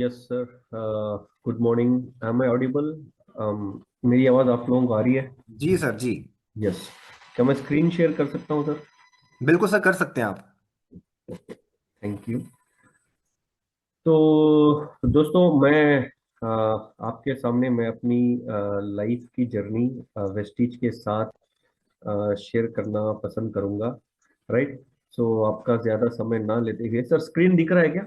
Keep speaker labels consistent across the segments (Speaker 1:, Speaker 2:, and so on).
Speaker 1: Yes sir. Good morning. Am I audible? मेरी आवाज़ आप लोगों को आ रही है?
Speaker 2: जी सर जी।
Speaker 1: यस। क्या मैं स्क्रीन शेयर कर सकता हूँ सर?
Speaker 2: बिल्कुल सर, कर सकते हैं आप।
Speaker 1: Thank you. तो दोस्तों, मैं आपके सामने मैं अपनी लाइफ की जर्नी वेस्टीज के साथ शेयर करना पसंद करूंगा। राइट। सो आपका ज़्यादा समय ना लेते हुए, सर स्क्रीन दिख रहा है क्या?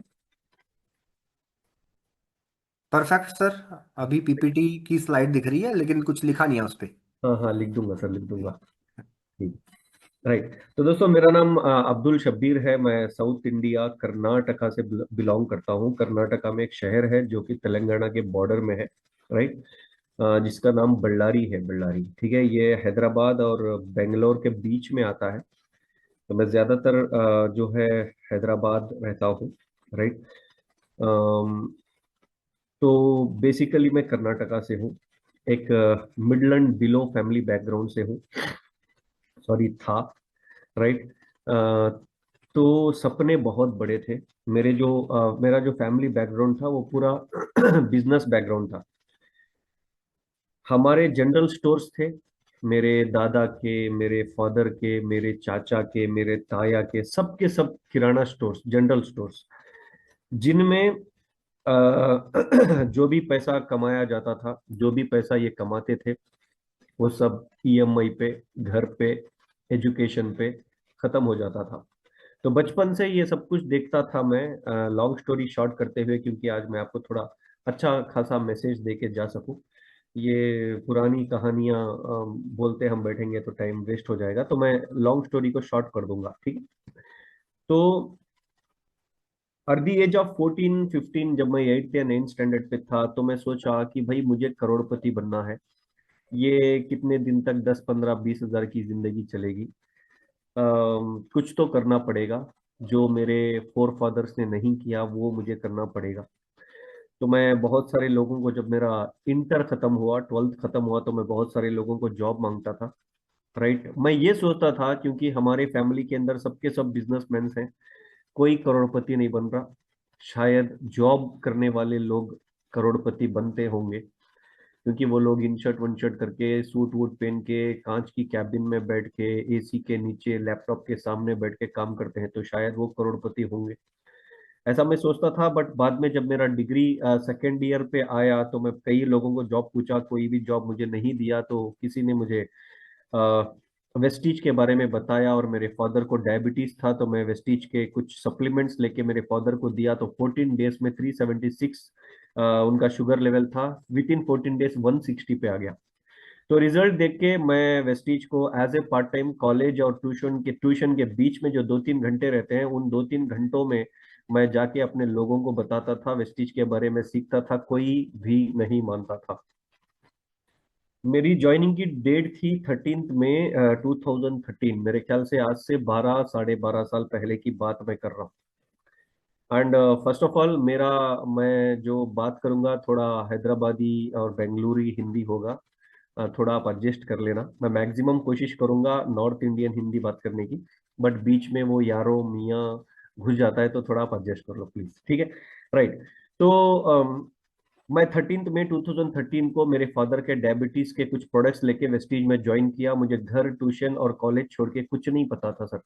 Speaker 2: Perfect sir. अभी पीपीटी की स्लाइड दिख रही है लेकिन कुछ लिखा नहीं है उस पे।
Speaker 1: हाँ हाँ, लिख दूंगा सर, लिख दूंगा। ठीक। राइट। तो दोस्तों, मेरा नाम अब्दुल शब्बीर है। मैं साउथ इंडिया कर्नाटका से बिलोंग करता हूँ। कर्नाटका में एक शहर है जो कि तेलंगाना के बॉर्डर में है। राइट। जिसका नाम बल्लारी है, बल्लारी। ठीक है, ये हैदराबाद और बेंगलोर के बीच में आता है। तो मैं ज्यादातर जो है हैदराबाद रहता हूँ। राइट। तो बेसिकली मैं कर्नाटका से हूँ। एक मिडलैंड बिलो फैमिली बैकग्राउंड से हूँ। सॉरी, था। राइट। तो सपने बहुत बड़े थे। मेरा जो फैमिली बैकग्राउंड था वो पूरा बिजनेस बैकग्राउंड था। हमारे जनरल स्टोर्स थे। मेरे दादा के, मेरे फादर के, मेरे चाचा के, मेरे ताया के, सबके सब किराना स्टोर्स, जनरल स्टोर्स, जिनमें जो भी पैसा कमाया जाता था, जो भी पैसा ये कमाते थे, वो सब ईएमआई पे, घर पे, एजुकेशन पे खत्म हो जाता था। तो बचपन से ये सब कुछ देखता था मैं। लॉन्ग स्टोरी शॉर्ट करते हुए, क्योंकि आज मैं आपको थोड़ा अच्छा खासा मैसेज दे के जा सकूं, ये पुरानी कहानियां बोलते हम बैठेंगे तो टाइम वेस्ट हो जाएगा, तो मैं लॉन्ग स्टोरी को शॉर्ट कर दूंगा। ठीक है। तो अर्ली एज ऑफ 14-15, जब मैं 8th या 9th स्टैंडर्ड पे था, तो मैं सोचा कि भाई मुझे करोड़पति बनना है। ये कितने दिन तक 10, 15, 20 हजार की जिंदगी चलेगी? कुछ तो करना पड़ेगा। जो मेरे फोर फादर्स ने नहीं किया वो मुझे करना पड़ेगा। तो मैं बहुत सारे लोगों को, जब मेरा इंटर खत्म हुआ, 12th खत्म हुआ, तो मैं बहुत सारे लोगों को जॉब मांगता था। राइट। मैं ये सोचता था, क्योंकि हमारे फैमिली के अंदर सबके सब बिजनेसमैन हैं, कोई करोड़पति नहीं बन रहा। शायद जॉब करने वाले लोग करोड़पति बनते होंगे, क्योंकि वो लोग इन शर्ट वन शर्ट करके, सूट वूट पहन के, कांच की कैबिन में बैठ के, एसी के नीचे लैपटॉप के सामने बैठ के काम करते हैं, तो शायद वो करोड़पति होंगे। ऐसा मैं सोचता था। बट बाद में जब मेरा डिग्री सेकेंड ईयर पे आया, तो मैं कई लोगों को जॉब पूछा, कोई भी जॉब मुझे नहीं दिया। तो किसी ने मुझे वेस्टीज के बारे में बताया, और मेरे फादर को डायबिटीज था, तो मैं वेस्टीज के कुछ सप्लीमेंट्स लेके मेरे फादर को दिया, तो 14 डेज में 376 उनका शुगर लेवल था। विद इन 14 डेज 160 पे आ गया। तो रिजल्ट देख के मैं वेस्टीज को as a part time, college और ट्यूशन के बीच में जो 2-3 घंटे रहते हैं, उन 2-3 घंटों में मैं जाके अपने लोगों को बताता था, वेस्टीज के बारे में सीखता था। कोई भी नहीं मानता था। मेरी ज्वाइनिंग की डेट थी 13 मई 2013। मेरे ख्याल से आज से 12, 12.5 साल पहले की बात मैं कर रहा हूँ। एंड फर्स्ट ऑफ ऑल, मैं जो बात करूंगा थोड़ा हैदराबादी और बेंगलुरी हिंदी होगा। थोड़ा आप एडजस्ट कर लेना। मैं मैक्सिमम कोशिश करूंगा नॉर्थ इंडियन हिंदी बात करने की, बट बीच में वो यारो मियाँ घुस जाता है, तो थोड़ा आप एडजस्ट कर लो प्लीज। ठीक है। राइट। तो मैं 13 मई 2013 को मेरे फादर के डायबिटीज के कुछ प्रोडक्ट्स लेके वेस्टीज में ज्वाइन किया। मुझे घर, ट्यूशन और कॉलेज छोड़ के कुछ नहीं पता था सर।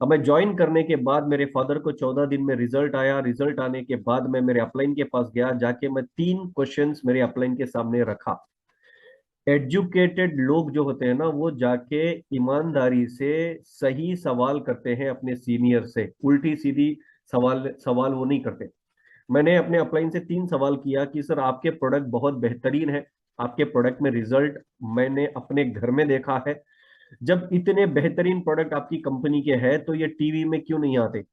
Speaker 1: अब मैं ज्वाइन करने के बाद मेरे फादर को 14 दिन में रिजल्ट आया। रिजल्ट आने के बाद मैं मेरे अपलाइन के पास गया। जाके मैं 3 क्वेश्चंस मेरे अपलाइन के सामने रखा। एजुकेटेड लोग जो होते हैं ना, वो जाके ईमानदारी से सही सवाल करते हैं अपने सीनियर से, उल्टी सीधी सवाल सवाल वो नहीं करते। मैंने अपने अपलाइन से 3 सवाल किया कि सर, आपके प्रोडक्ट बहुत बेहतरीन है, आपके प्रोडक्ट में रिजल्ट मैंने अपने घर में देखा है। जब इतने बेहतरीन प्रोडक्ट आपकी कंपनी के हैं, तो ये टीवी में क्यों नहीं आते?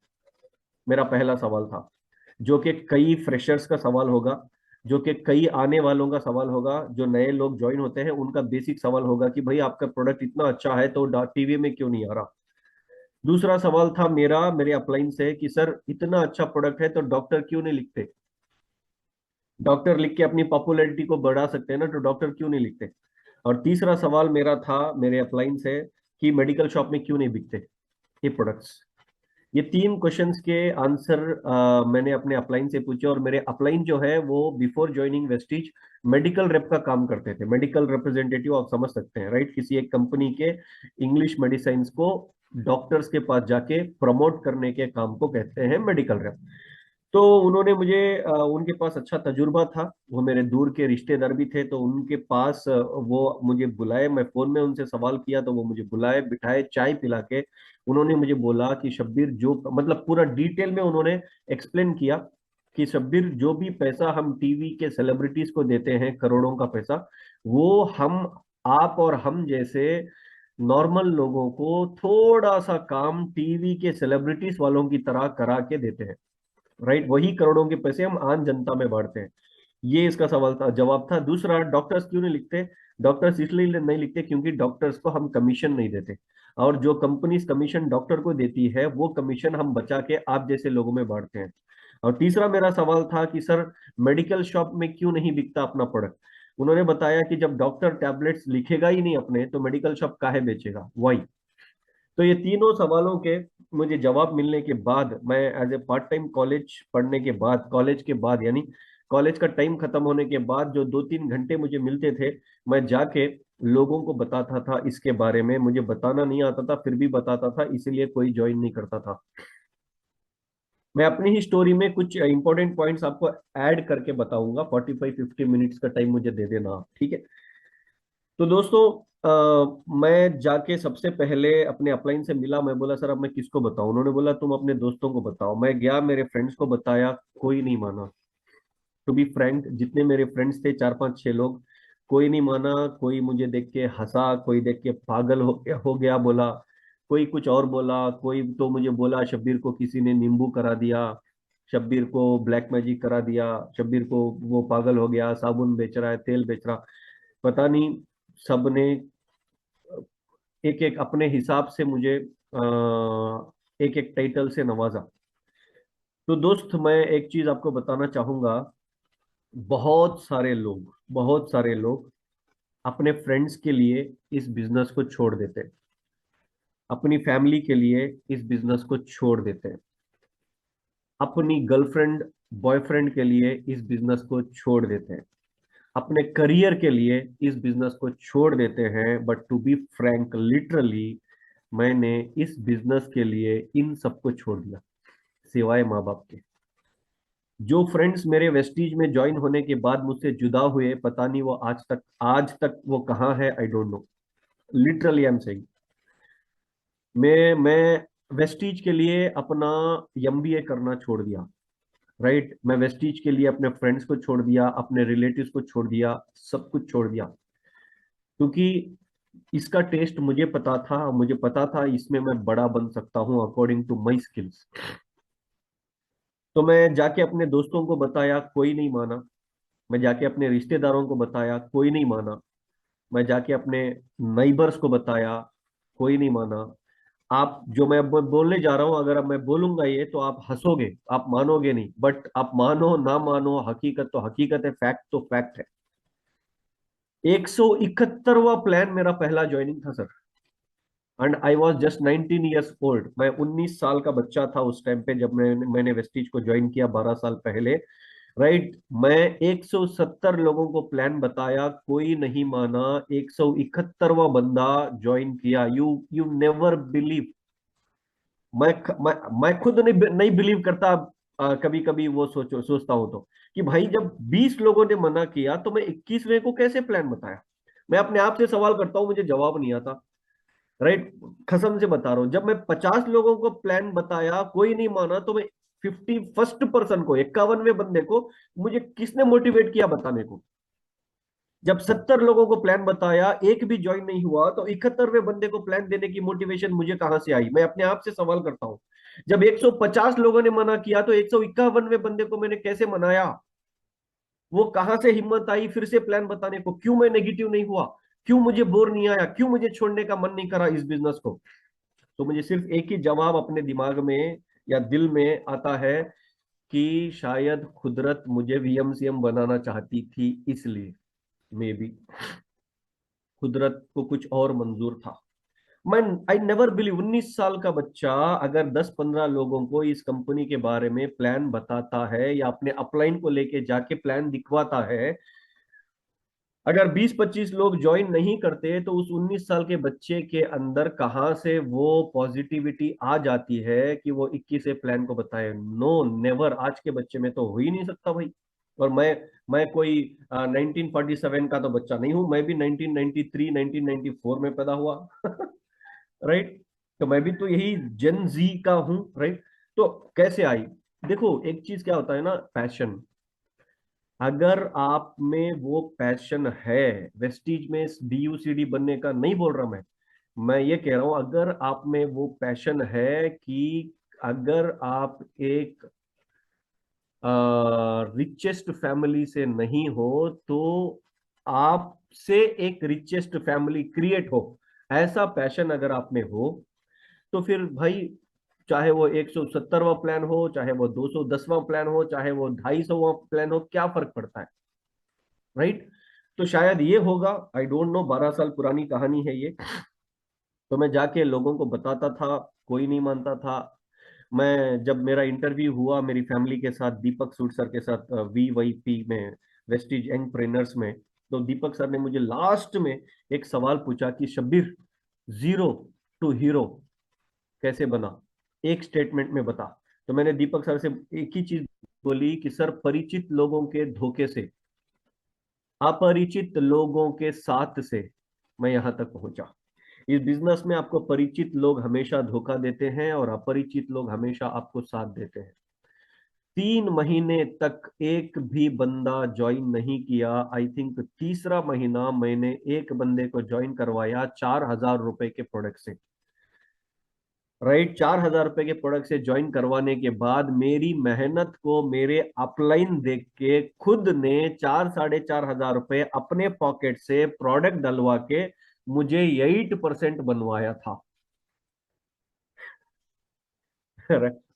Speaker 1: मेरा पहला सवाल था, जो कि कई फ्रेशर्स का सवाल होगा, जो कि कई आने वालों का सवाल होगा, जो नए लोग ज्वाइन होते हैं उनका बेसिक सवाल होगा कि भाई आपका प्रोडक्ट इतना अच्छा है तो टीवी में क्यों नहीं आ रहा। दूसरा सवाल था मेरा मेरे अपलाइन से कि सर, इतना अच्छा प्रोडक्ट है तो डॉक्टर क्यों नहीं लिखते? डॉक्टर लिख के अपनी पॉपुलैरिटी को बढ़ा सकते हैं ना, तो डॉक्टर क्यों नहीं लिखते? और तीसरा सवाल मेरा था मेरे अपलाइन से कि मेडिकल शॉप में क्यों नहीं बिकते ये प्रोडक्ट्स? ये तीन क्वेश्चंस के आंसर मैंने अपने अपलाइन से पूछे, और मेरे अपलाइन जो है वो before joining Vestige medical rape का काम करते थे। मेडिकल रिप्रेजेंटेटिव आप समझ सकते हैं, राइट? किसी एक कंपनी के इंग्लिश मेडिसिन को डॉक्टर्स के पास जाके प्रमोट करने के काम को कहते हैं मेडिकल रेप। तो उन्होंने मुझे उनके पास अच्छा तजुर्बा था, वो मेरे दूर के रिश्तेदार भी थे, तो उनके पास वो मुझे बुलाए। मैं फोन में उनसे सवाल किया तो वो मुझे बुलाए, बिठाए, चाय पिला के उन्होंने मुझे बोला कि शब्बीर, जो मतलब पूरा डिटेल में उन्होंने एक्सप्लेन किया कि शब्बीर, जो भी पैसा हम टीवी के सेलिब्रिटीज को देते हैं, करोड़ों का पैसा, वो हम, आप और हम जैसे नॉर्मल लोगों को थोड़ा सा काम टीवी के सेलिब्रिटीज वालों की तरह करा के देते हैं, राइट? वही करोड़ों के पैसे हम आम जनता में बांटते हैं। ये इसका सवाल था, जवाब था। दूसरा, डॉक्टर्स क्यों नहीं लिखते? डॉक्टर्स इसलिए नहीं लिखते क्योंकि डॉक्टर्स को हम कमीशन नहीं देते, और जो कंपनीज कमीशन डॉक्टर को देती है वो कमीशन हम बचा के आप जैसे लोगों में बांटते हैं। और तीसरा मेरा सवाल था कि सर, मेडिकल शॉप में क्यों नहीं बिकता अपना प्रोडक्ट? उन्होंने बताया कि जब डॉक्टर टैबलेट्स लिखेगा ही नहीं अपने, तो मेडिकल शॉप काहे बेचेगा, वाई? तो ये तीनों सवालों के मुझे जवाब मिलने के बाद, मैं as a part time college पढ़ने के बाद, कॉलेज के बाद यानी कॉलेज का टाइम खत्म होने के बाद जो 2-3 घंटे मुझे मिलते थे, मैं जाके लोगों को बताता था इसके बारे में। मुझे बताना नहीं आता था, फिर भी बताता था, इसीलिए कोई ज्वाइन नहीं करता था। मैं अपनी ही स्टोरी में कुछ इंपॉर्टेंट पॉइंट्स आपको ऐड करके बताऊंगा। 45-50 मिनट्स का टाइम मुझे दे देना आप, ठीक है? तो दोस्तों, मैं जाके सबसे पहले अपने अपलाइन से मिला। मैं बोला, सर अब मैं किसको बताऊं? उन्होंने बोला, तुम अपने दोस्तों को बताओ। मैं गया, मेरे फ्रेंड्स को बताया, कोई नहीं माना। टू बी फ्रैंक, जितने मेरे फ्रेंड्स थे, 4-5-6 लोग, कोई नहीं माना। कोई मुझे देख के हंसा, कोई देख के पागल हो गया बोला, कोई कुछ और बोला, कोई तो मुझे बोला शब्बीर को किसी ने नींबू करा दिया, शब्बीर को ब्लैक मैजिक करा दिया, शब्बीर को वो पागल हो गया, साबुन बेच रहा है, तेल बेच रहा, पता नहीं। सबने एक एक अपने हिसाब से मुझे एक एक टाइटल से नवाजा। तो दोस्त, मैं एक चीज आपको बताना चाहूंगा, बहुत सारे लोग अपने फ्रेंड्स के लिए इस बिजनेस को छोड़ देते हैं, अपनी फैमिली के लिए इस बिजनेस को छोड़ देते हैं, अपनी गर्लफ्रेंड बॉयफ्रेंड के लिए इस बिजनेस को छोड़ देते हैं, अपने करियर के लिए इस बिजनेस को छोड़ देते हैं। But to be frank, literally मैंने इस बिजनेस के लिए इन सबको छोड़ दिया, सिवाय माँ बाप के। जो फ्रेंड्स मेरे वेस्टीज में ज्वाइन होने के बाद मुझसे जुदा हुए, पता नहीं वो आज तक वो कहाँ है, आई don't no. Literally I am saying, मैं वेस्टीज के लिए अपना एमबीए करना छोड़ दिया, राइट? मैं वेस्टीज के लिए अपने फ्रेंड्स को छोड़ दिया, अपने रिलेटिव्स को छोड़ दिया, सब कुछ छोड़ दिया, क्योंकि इसका टेस्ट मुझे पता था, मुझे पता था इसमें मैं बड़ा बन सकता हूँ अकॉर्डिंग टू माई स्किल्स। तो मैं जाके अपने दोस्तों को बताया, कोई नहीं माना। मैं जाके अपने रिश्तेदारों को बताया, कोई नहीं माना। मैं जाके अपने नाइबर्स को बताया, कोई नहीं माना। आप जो मैं अब बोलने जा रहा हूं, अगर अब मैं बोलूंगा ये, तो आप हंसोगे, आप मानोगे नहीं, बट आप मानो ना मानो, हकीकत तो हकीकत है, फैक्ट तो फैक्ट है। 171वां प्लान मेरा पहला ज्वाइनिंग था sir, and I was just 19 years old. मैं 19 साल का बच्चा था उस टाइम पे, जब मैंने वेस्टीज को ज्वाइन किया 12 साल पहले, राइट? मैं 170 लोगों को प्लान बताया, कोई नहीं माना। 171वां बंदा ज्वाइन किया। You never believe. मैं खुद नहीं बिलीव करता। कभी कभी वो सोचता हूं तो, कि भाई जब 20 लोगों ने मना किया तो मैं 21वें को कैसे प्लान बताया? मैं अपने आप से सवाल करता हूं, मुझे जवाब नहीं आता, राइट? कसम से बता रहा हूं, जब मैं 50 लोगों को प्लान बताया, कोई नहीं माना, तो मैं 51st पर्सन को, 51वें बंदे को मुझे किसने मोटिवेट किया बताने को? जब 70 लोगों को प्लान बताया, एक भी ज्वाइन नहीं हुआ, तो 71वें बंदे को प्लान देने की मोटिवेशन मुझे कहां से आई? मैं अपने आप से सवाल करता हूं। जब 150 लोगों ने मना किया, तो 151वें बंदे को मैंने कैसे मनाया? वो कहां से हिम्मत आई फिर से प्लान बताने को? क्यों मैं नेगेटिव नहीं हुआ? क्यों मुझे बोर नहीं आया? क्यों मुझे छोड़ने का मन नहीं करा इस बिजनेस को? तो मुझे सिर्फ एक ही जवाब अपने दिमाग में या दिल में आता है, कि शायद कुदरत मुझे वीएमसीएम बनाना चाहती थी, इसलिए मे बी कुदरत को कुछ और मंजूर था। मैं आई नेवर बिलीव 19 साल का बच्चा अगर 10-15 लोगों को इस कंपनी के बारे में प्लान बताता है या अपने अपलाइन को लेके जाके प्लान दिखवाता है, अगर 20-25 लोग ज्वाइन नहीं करते तो उस 19 साल के बच्चे के अंदर कहां से वो पॉजिटिविटी आ जाती है कि वो 21 प्लान को बताए? No, never. आज के बच्चे में तो हो ही नहीं सकता भाई। और मैं कोई 1947 का तो बच्चा नहीं हूं, मैं भी 1993 1994 में पैदा हुआ। राइट। तो मैं भी तो यही जेन जी का हूं, राइट। तो कैसे आई? देखो, एक चीज क्या होता है ना, पैशन। अगर आप में वो पैशन है, वेस्टीज में DUCD बनने का नहीं बोल रहा मैं ये कह रहा हूं, अगर आप में वो पैशन है कि अगर आप एक रिचेस्ट फैमिली से नहीं हो तो आपसे एक रिचेस्ट फैमिली क्रिएट हो, ऐसा पैशन अगर आप में हो, तो फिर भाई, चाहे वो 170वां प्लान हो, चाहे वो 210वां प्लान हो, चाहे वो 250वां प्लान हो, क्या फर्क पड़ता है? राइट। तो शायद ये होगा, आई डोंट नो, 12 साल पुरानी कहानी है ये। तो मैं जाके लोगों को बताता था, कोई नहीं मानता था। मैं जब मेरा इंटरव्यू हुआ मेरी फैमिली के साथ, दीपक सूट सर के साथ, VYP में, वेस्टिज एंटरप्रेन्योर्स में, तो दीपक सर ने मुझे लास्ट में एक सवाल पूछा कि शब्बीर, जीरो टू हीरो कैसे बना, एक स्टेटमेंट में बता। तो मैंने दीपक सर से एक ही चीज बोली कि सर, परिचित लोगों के धोखे से, अपरिचित लोगों के साथ से मैं यहां तक पहुंचा। इस बिजनेस में आपको परिचित लोग हमेशा धोखा देते हैं और अपरिचित लोग हमेशा आपको साथ देते हैं। 3 महीने तक एक भी बंदा ज्वाइन नहीं किया। आई थिंक तीसरा महीना मैंने एक बंदे को ज्वाइन करवाया 4,000 रुपए के प्रोडक्ट से। राइट, 4,000 रुपए के प्रोडक्ट से ज्वाइन करवाने के बाद मेरी मेहनत को मेरे अपलाइन देख के खुद ने 4-4,500 रुपए अपने पॉकेट से प्रोडक्ट डलवा के मुझे 8% बनवाया था।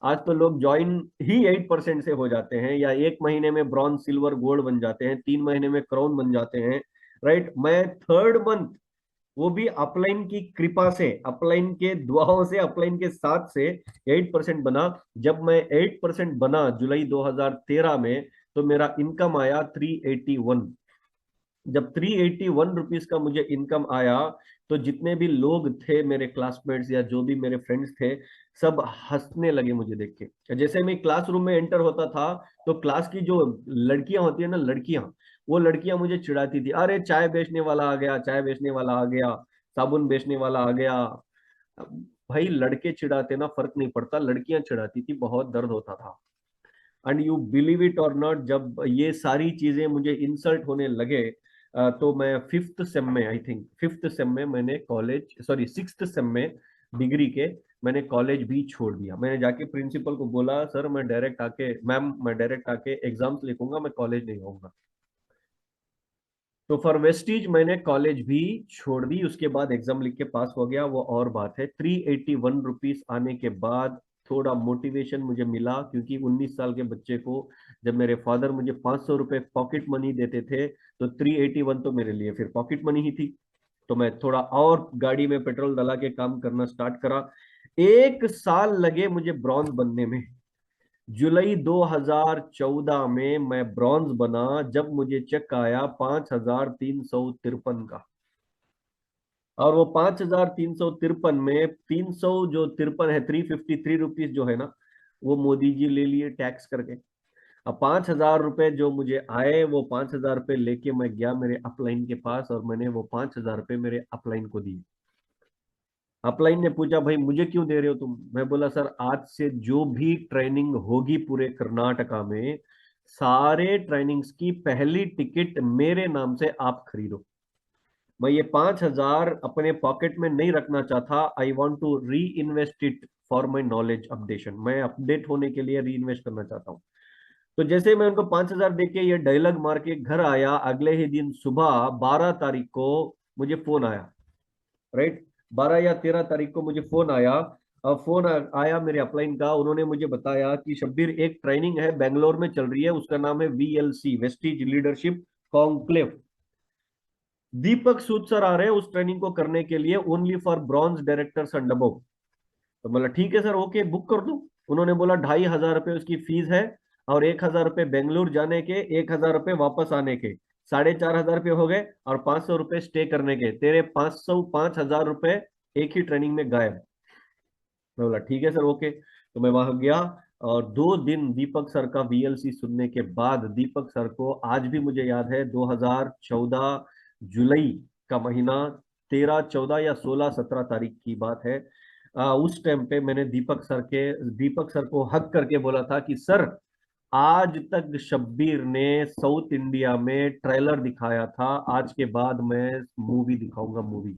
Speaker 1: आज तो लोग ज्वाइन ही 8% से हो जाते हैं, या एक महीने में ब्रॉन्ज सिल्वर गोल्ड बन जाते हैं, 3 महीने में क्राउन बन जाते हैं। राइट। मैं थर्ड मंथ, वो भी अपलाइन की कृपा से, अपलाइन के दुआओं से, अपलाइन के साथ से 8% बना। जब मैं 8% बना जुलाई 2013 में, तो मेरा इनकम आया 381। जब 381 रुपीज का मुझे इनकम आया, तो जितने भी लोग थे मेरे क्लासमेट्स या जो भी मेरे फ्रेंड्स थे, सब हंसने लगे मुझे देख के। जैसे मैं क्लासरूम में एंटर होता था, तो क्लास की जो लड़कियां होती है ना, लड़कियां, वो लड़कियां मुझे चिढ़ाती थी, अरे चाय बेचने वाला आ गया, चाय बेचने वाला आ गया, साबुन बेचने वाला आ गया। भाई, लड़के चिढ़ाते ना, फर्क नहीं पड़ता, लड़कियां चिढ़ाती थी, बहुत दर्द होता था। एंड यू बिलीव इट और नॉट, जब ये सारी चीजें मुझे इंसल्ट होने लगे, तो मैं फिफ्थ सेम में, आई थिंक फिफ्थ सेम में मैंने कॉलेज, सॉरी सिक्स्थ सेम में डिग्री के, मैंने कॉलेज भी छोड़ दिया। मैंने जाके प्रिंसिपल को बोला, सर मैं डायरेक्ट आके, मैम मैं डायरेक्ट आके एग्जाम्स लिखूंगा, मैं कॉलेज नहीं आऊंगा। तो फॉर वेस्टीज मैंने कॉलेज भी छोड़ दी। उसके बाद एग्जाम लिख के पास हो गया, वो और बात है। 381 रुपीज आने के बाद थोड़ा मोटिवेशन मुझे मिला, क्योंकि 19 साल के बच्चे को जब मेरे फादर मुझे 500 रुपए पॉकेट मनी देते थे, तो 381 तो मेरे लिए फिर पॉकेट मनी ही थी। तो मैं थोड़ा और गाड़ी में पेट्रोल डला के काम करना स्टार्ट करा। 1 साल लगे मुझे ब्रॉन्ज बनने में। जुलाई 2014 में मैं ब्रॉन्ज बना, जब मुझे चेक आया 5,353 का। और वो 5,353 में 300 जो तिरपन है, 353 रुपीज जो है ना, वो मोदी जी ले लिए टैक्स करके। अब 5,000 रुपए जो मुझे आए, वो 5,000 रुपए लेके मैं गया मेरे अपलाइन के पास, और मैंने वो 5,000 रुपए मेरे अपलाइन को दिए। अपलाइन ने पूछा, भाई मुझे क्यों दे रहे हो तुम? मैं बोला, सर आज से जो भी ट्रेनिंग होगी पूरे कर्नाटका में, सारे ट्रेनिंग्स की पहली टिकट मेरे नाम से आप खरीदो। मैं ये 5,000 अपने पॉकेट में नहीं रखना चाहता। I want to reinvest it for my knowledge updation. मैं अपडेट होने के लिए री इन्वेस्ट करना चाहता हूँ। तो जैसे मैं उनको 5,000 देके ये डायलॉग मार के घर आया, अगले ही दिन सुबह 12 तारीख को मुझे फोन आया। राइट, 12 या 13 तारीख को मुझे फोन आया। फोन आया मेरे अपलाइन का। उन्होंने मुझे बताया कि शब्बीर, एक ट्रेनिंग है बेंगलोर में चल रही है, उसका नाम है VLC, वेस्टीज लीडरशिप कॉन्क्लेव। दीपक सूद सर आ रहे हैं उस ट्रेनिंग को करने के लिए, only for bronze directors and above. तो बोला ठीक है सर, ओके बुक कर दो। उन्होंने बोला 2,500 रुपये उसकी फीस है, और 1,000 रुपये बेंगलुरु जाने के, 1,000 रुपये वापस आने के, 4,500 रुपये हो गए, और 500 रुपये स्टे करने के, तेरे 5,000 रुपये एक ही ट्रेनिंग में गायब। मैं बोला ठीक है सर, ओके। तो मैं वहां गया, और 2 दिन दीपक सर का वीएलसी सुनने के बाद, दीपक सर को आज भी मुझे याद है, 2014 जुलाई का महीना, 13 14 या 16 17 तारीख की बात है। उस टाइम पे मैंने दीपक सर को हक करके बोला था कि सर, आज तक शब्बीर ने साउथ इंडिया में ट्रेलर दिखाया था, आज के बाद मैं मूवी दिखाऊंगा, मूवी।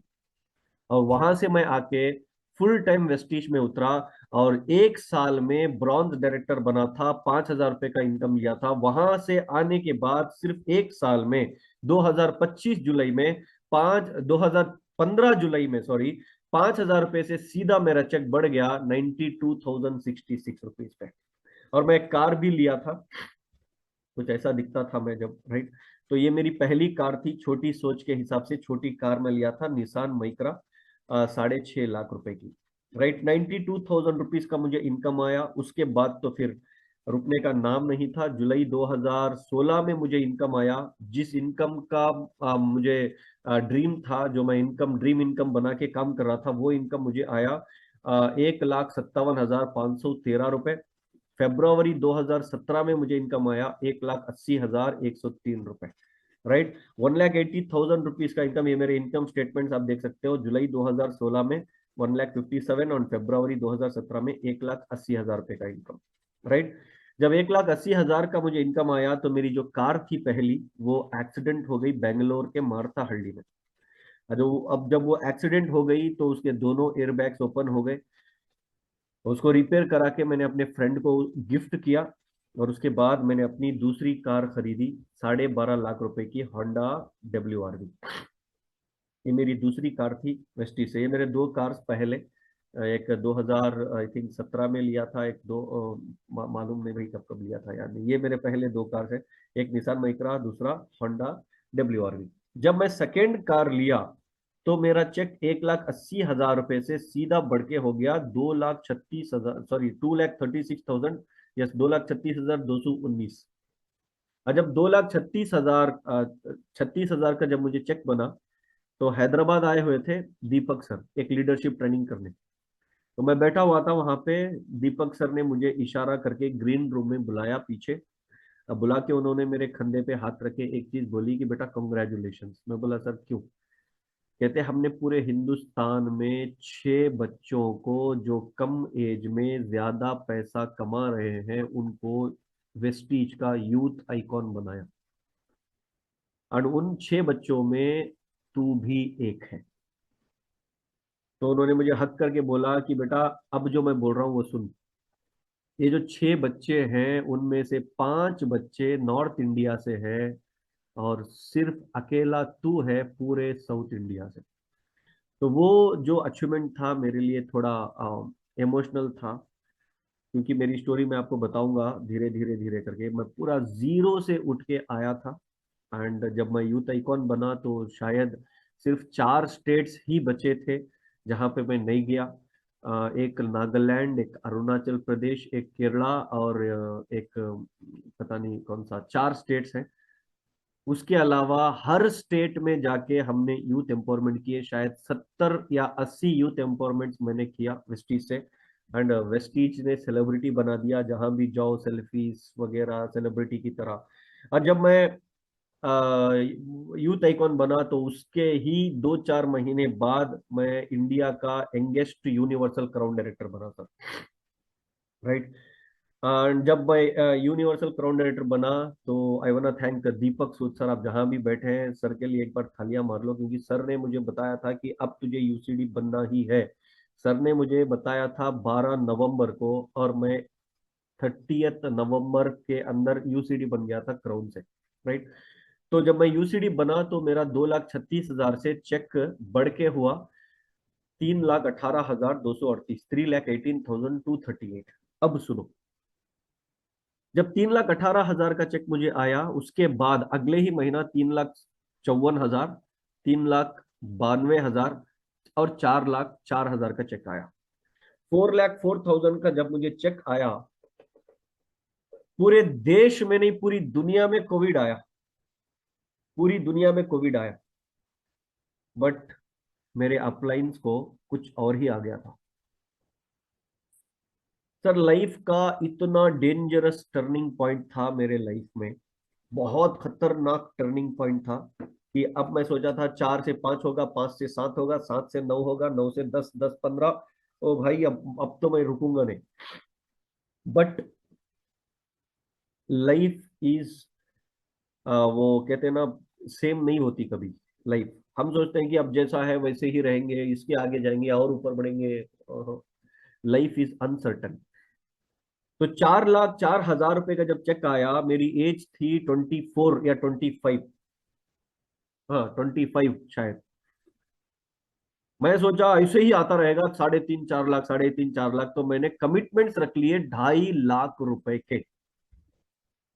Speaker 1: और वहां से मैं आके फुल टाइम वेस्टीज में उतरा, और 1 साल में ब्रॉन्ज डायरेक्टर बना था, 5,000 रुपये का इनकम लिया था। वहां से आने के बाद सिर्फ 1 साल में, 2025 जुलाई में, 2015 जुलाई में, सॉरी, 5,000 रुपये से सीधा मेरा चेक बढ़ गया 92,066 रुपीज पे। और मैं एक कार भी लिया था, कुछ ऐसा दिखता था मैं जब, राइट। तो ये मेरी पहली कार थी, छोटी सोच के हिसाब से छोटी कार में लिया था, निसान माइक्रा, 6.5 लाख रुपए की, राइट। 92,000 रुपीज का मुझे इनकम आया। उसके बाद तो फिर रुकने का नाम नहीं था। जुलाई 2016 में मुझे इनकम आया, जिस इनकम का मुझे ड्रीम था, जो मैं ड्रीम इनकम बना के काम कर रहा था, वो इनकम मुझे आया 1,57,513 रुपए। फेब्रुवरी 2017 में मुझे इनकम आया 1,80,103 रुपए, राइट। 1,80,000 रुपीज का इनकम, ये मेरे इनकम स्टेटमेंट्स आप देख सकते हो। जुलाई 2016 में 1,57,000, और फरवरी 2017 में 1,80,000 रुपए का इनकम, राइट। जब 1,80,000 का मुझे इनकम आया, तो मेरी जो कार थी पहली, वो एक्सीडेंट हो गई बेंगलोर के मारता हल्डी में। अब जब वो एक्सीडेंट हो गई, तो उसके दोनों एयरबैग्स ओपन हो गए। उसको रिपेयर करा के मैंने अपने फ्रेंड को गिफ्ट किया, और उसके बाद मैंने अपनी दूसरी कार खरीदी, 12.5 लाख रुपए की होंडा WRV। ये मेरी दूसरी कार थी वेस्टी से। ये मेरे दो कार्स पहले, एक 2000 आई थिंक 17 में लिया था, एक दो मालूम नहीं भाई कब कब लिया था, याद नहीं। ये मेरे पहले दो कार्स है, एक निसान माइक्रा, दूसरा होंडा WRV। जब मैं सेकेंड कार लिया, तो मेरा चेक 1,80,000 रुपए से सीधा बढ़ के हो गया 2,36,000, सॉरी 2,36,000, यस, 2,36,219। और जब 2,36,000 का जब मुझे चेक बना, तो हैदराबाद आए हुए थे दीपक सर एक लीडरशिप ट्रेनिंग करने। तो मैं बैठा हुआ था वहां पे, दीपक सर ने मुझे इशारा करके ग्रीन रूम में बुलाया पीछे। अब बुला के उन्होंने मेरे कंधे पे हाथ रखे, एक चीज बोली कि बेटा कंग्रेचुलेशन। मैं बोला सर क्यों? कहते हमने पूरे हिंदुस्तान में 6 बच्चों को, जो कम एज में ज्यादा पैसा कमा रहे हैं, उनको वेस्टीज का यूथ आइकॉन बनाया, और उन 6 बच्चों में तू भी एक है। तो उन्होंने मुझे हक करके बोला कि बेटा, अब जो मैं बोल रहा हूँ वो सुन। ये जो 6 बच्चे हैं, उनमें से 5 बच्चे नॉर्थ इंडिया से है, और सिर्फ अकेला तू है पूरे साउथ इंडिया से। तो वो जो अचीवमेंट था मेरे लिए थोड़ा इमोशनल था, क्योंकि मेरी स्टोरी मैं आपको बताऊंगा धीरे धीरे धीरे करके। मैं पूरा जीरो से उठ के आया था, एंड जब मैं यूथ आइकॉन बना, तो शायद सिर्फ 4 स्टेट्स ही बचे थे जहां पे मैं नहीं गया। एक नागालैंड, एक अरुणाचल प्रदेश, एक केरला, और एक पता नहीं कौन सा, 4 स्टेट्स हैं। उसके अलावा हर स्टेट में जाके हमने यूथ एम्पावरमेंट किए, शायद 70 या 80 यूथ एम्पावरमेंट मैंने किया वेस्टीज से। एंड वेस्टीज ने सेलिब्रिटी बना दिया, जहां भी जाओ सेल्फीज वगैरह सेलिब्रिटी की तरह। और जब मैं यूथ आइकॉन बना, तो उसके ही 2 4 महीने बाद मैं इंडिया का यंगेस्ट यूनिवर्सल क्राउन डायरेक्टर बना था, राइट। जब मैं यूनिवर्सल क्राउन डायरेक्टर बना, तो I want thank Deepak Sood sir. आप जहां भी बैठे हैं, सर के लिए एक बार तालियां मार लो, क्योंकि सर ने मुझे बताया था कि अब तुझे यूसीडी बनना ही है। सर ने मुझे बताया था 12 नवंबर को, और मैं 30 नवंबर के अंदर यूसीडी बन गया था क्राउन से, राइट। तो जब मैं यूसीडी बना, तो मेरा 2,36,000 से चेक बढ़ के हुआ 3,18,238, 3,18,238। अब सुनो, जब 3,18,000 का चेक मुझे आया, उसके बाद अगले ही महीना 3,54,000, 3,92,000 और 4,04,000 का चेक आया। 4,04,000 का जब मुझे चेक आया, पूरे देश में नहीं पूरी दुनिया में कोविड आया, पूरी दुनिया में कोविड आया, बट मेरे अपलाइंस को कुछ और ही आ गया था। सर लाइफ का इतना डेंजरस टर्निंग पॉइंट था मेरे लाइफ में, बहुत खतरनाक टर्निंग पॉइंट था कि अब मैं सोचा था 4 से 5 होगा, 5 से 7 होगा, 7 से 9 होगा, 9 से 10, 10-15। ओ भाई अब तो मैं रुकूंगा नहीं। बट लाइफ इज, वो कहते हैं ना, सेम नहीं होती कभी लाइफ। हम सोचते हैं कि अब जैसा है वैसे ही रहेंगे, इसके आगे जाएंगे और ऊपर बढ़ेंगे। Life is uncertain. तो 4,04,000 रुपए का जब चेक आया, मेरी एज थी 24 या 25। हाँ 25 शायद। मैं सोचा ऐसे ही आता रहेगा 3.5-4 लाख, 3.5-4 लाख। तो मैंने कमिटमेंट्स रख लिए 2.5 लाख रुपए के।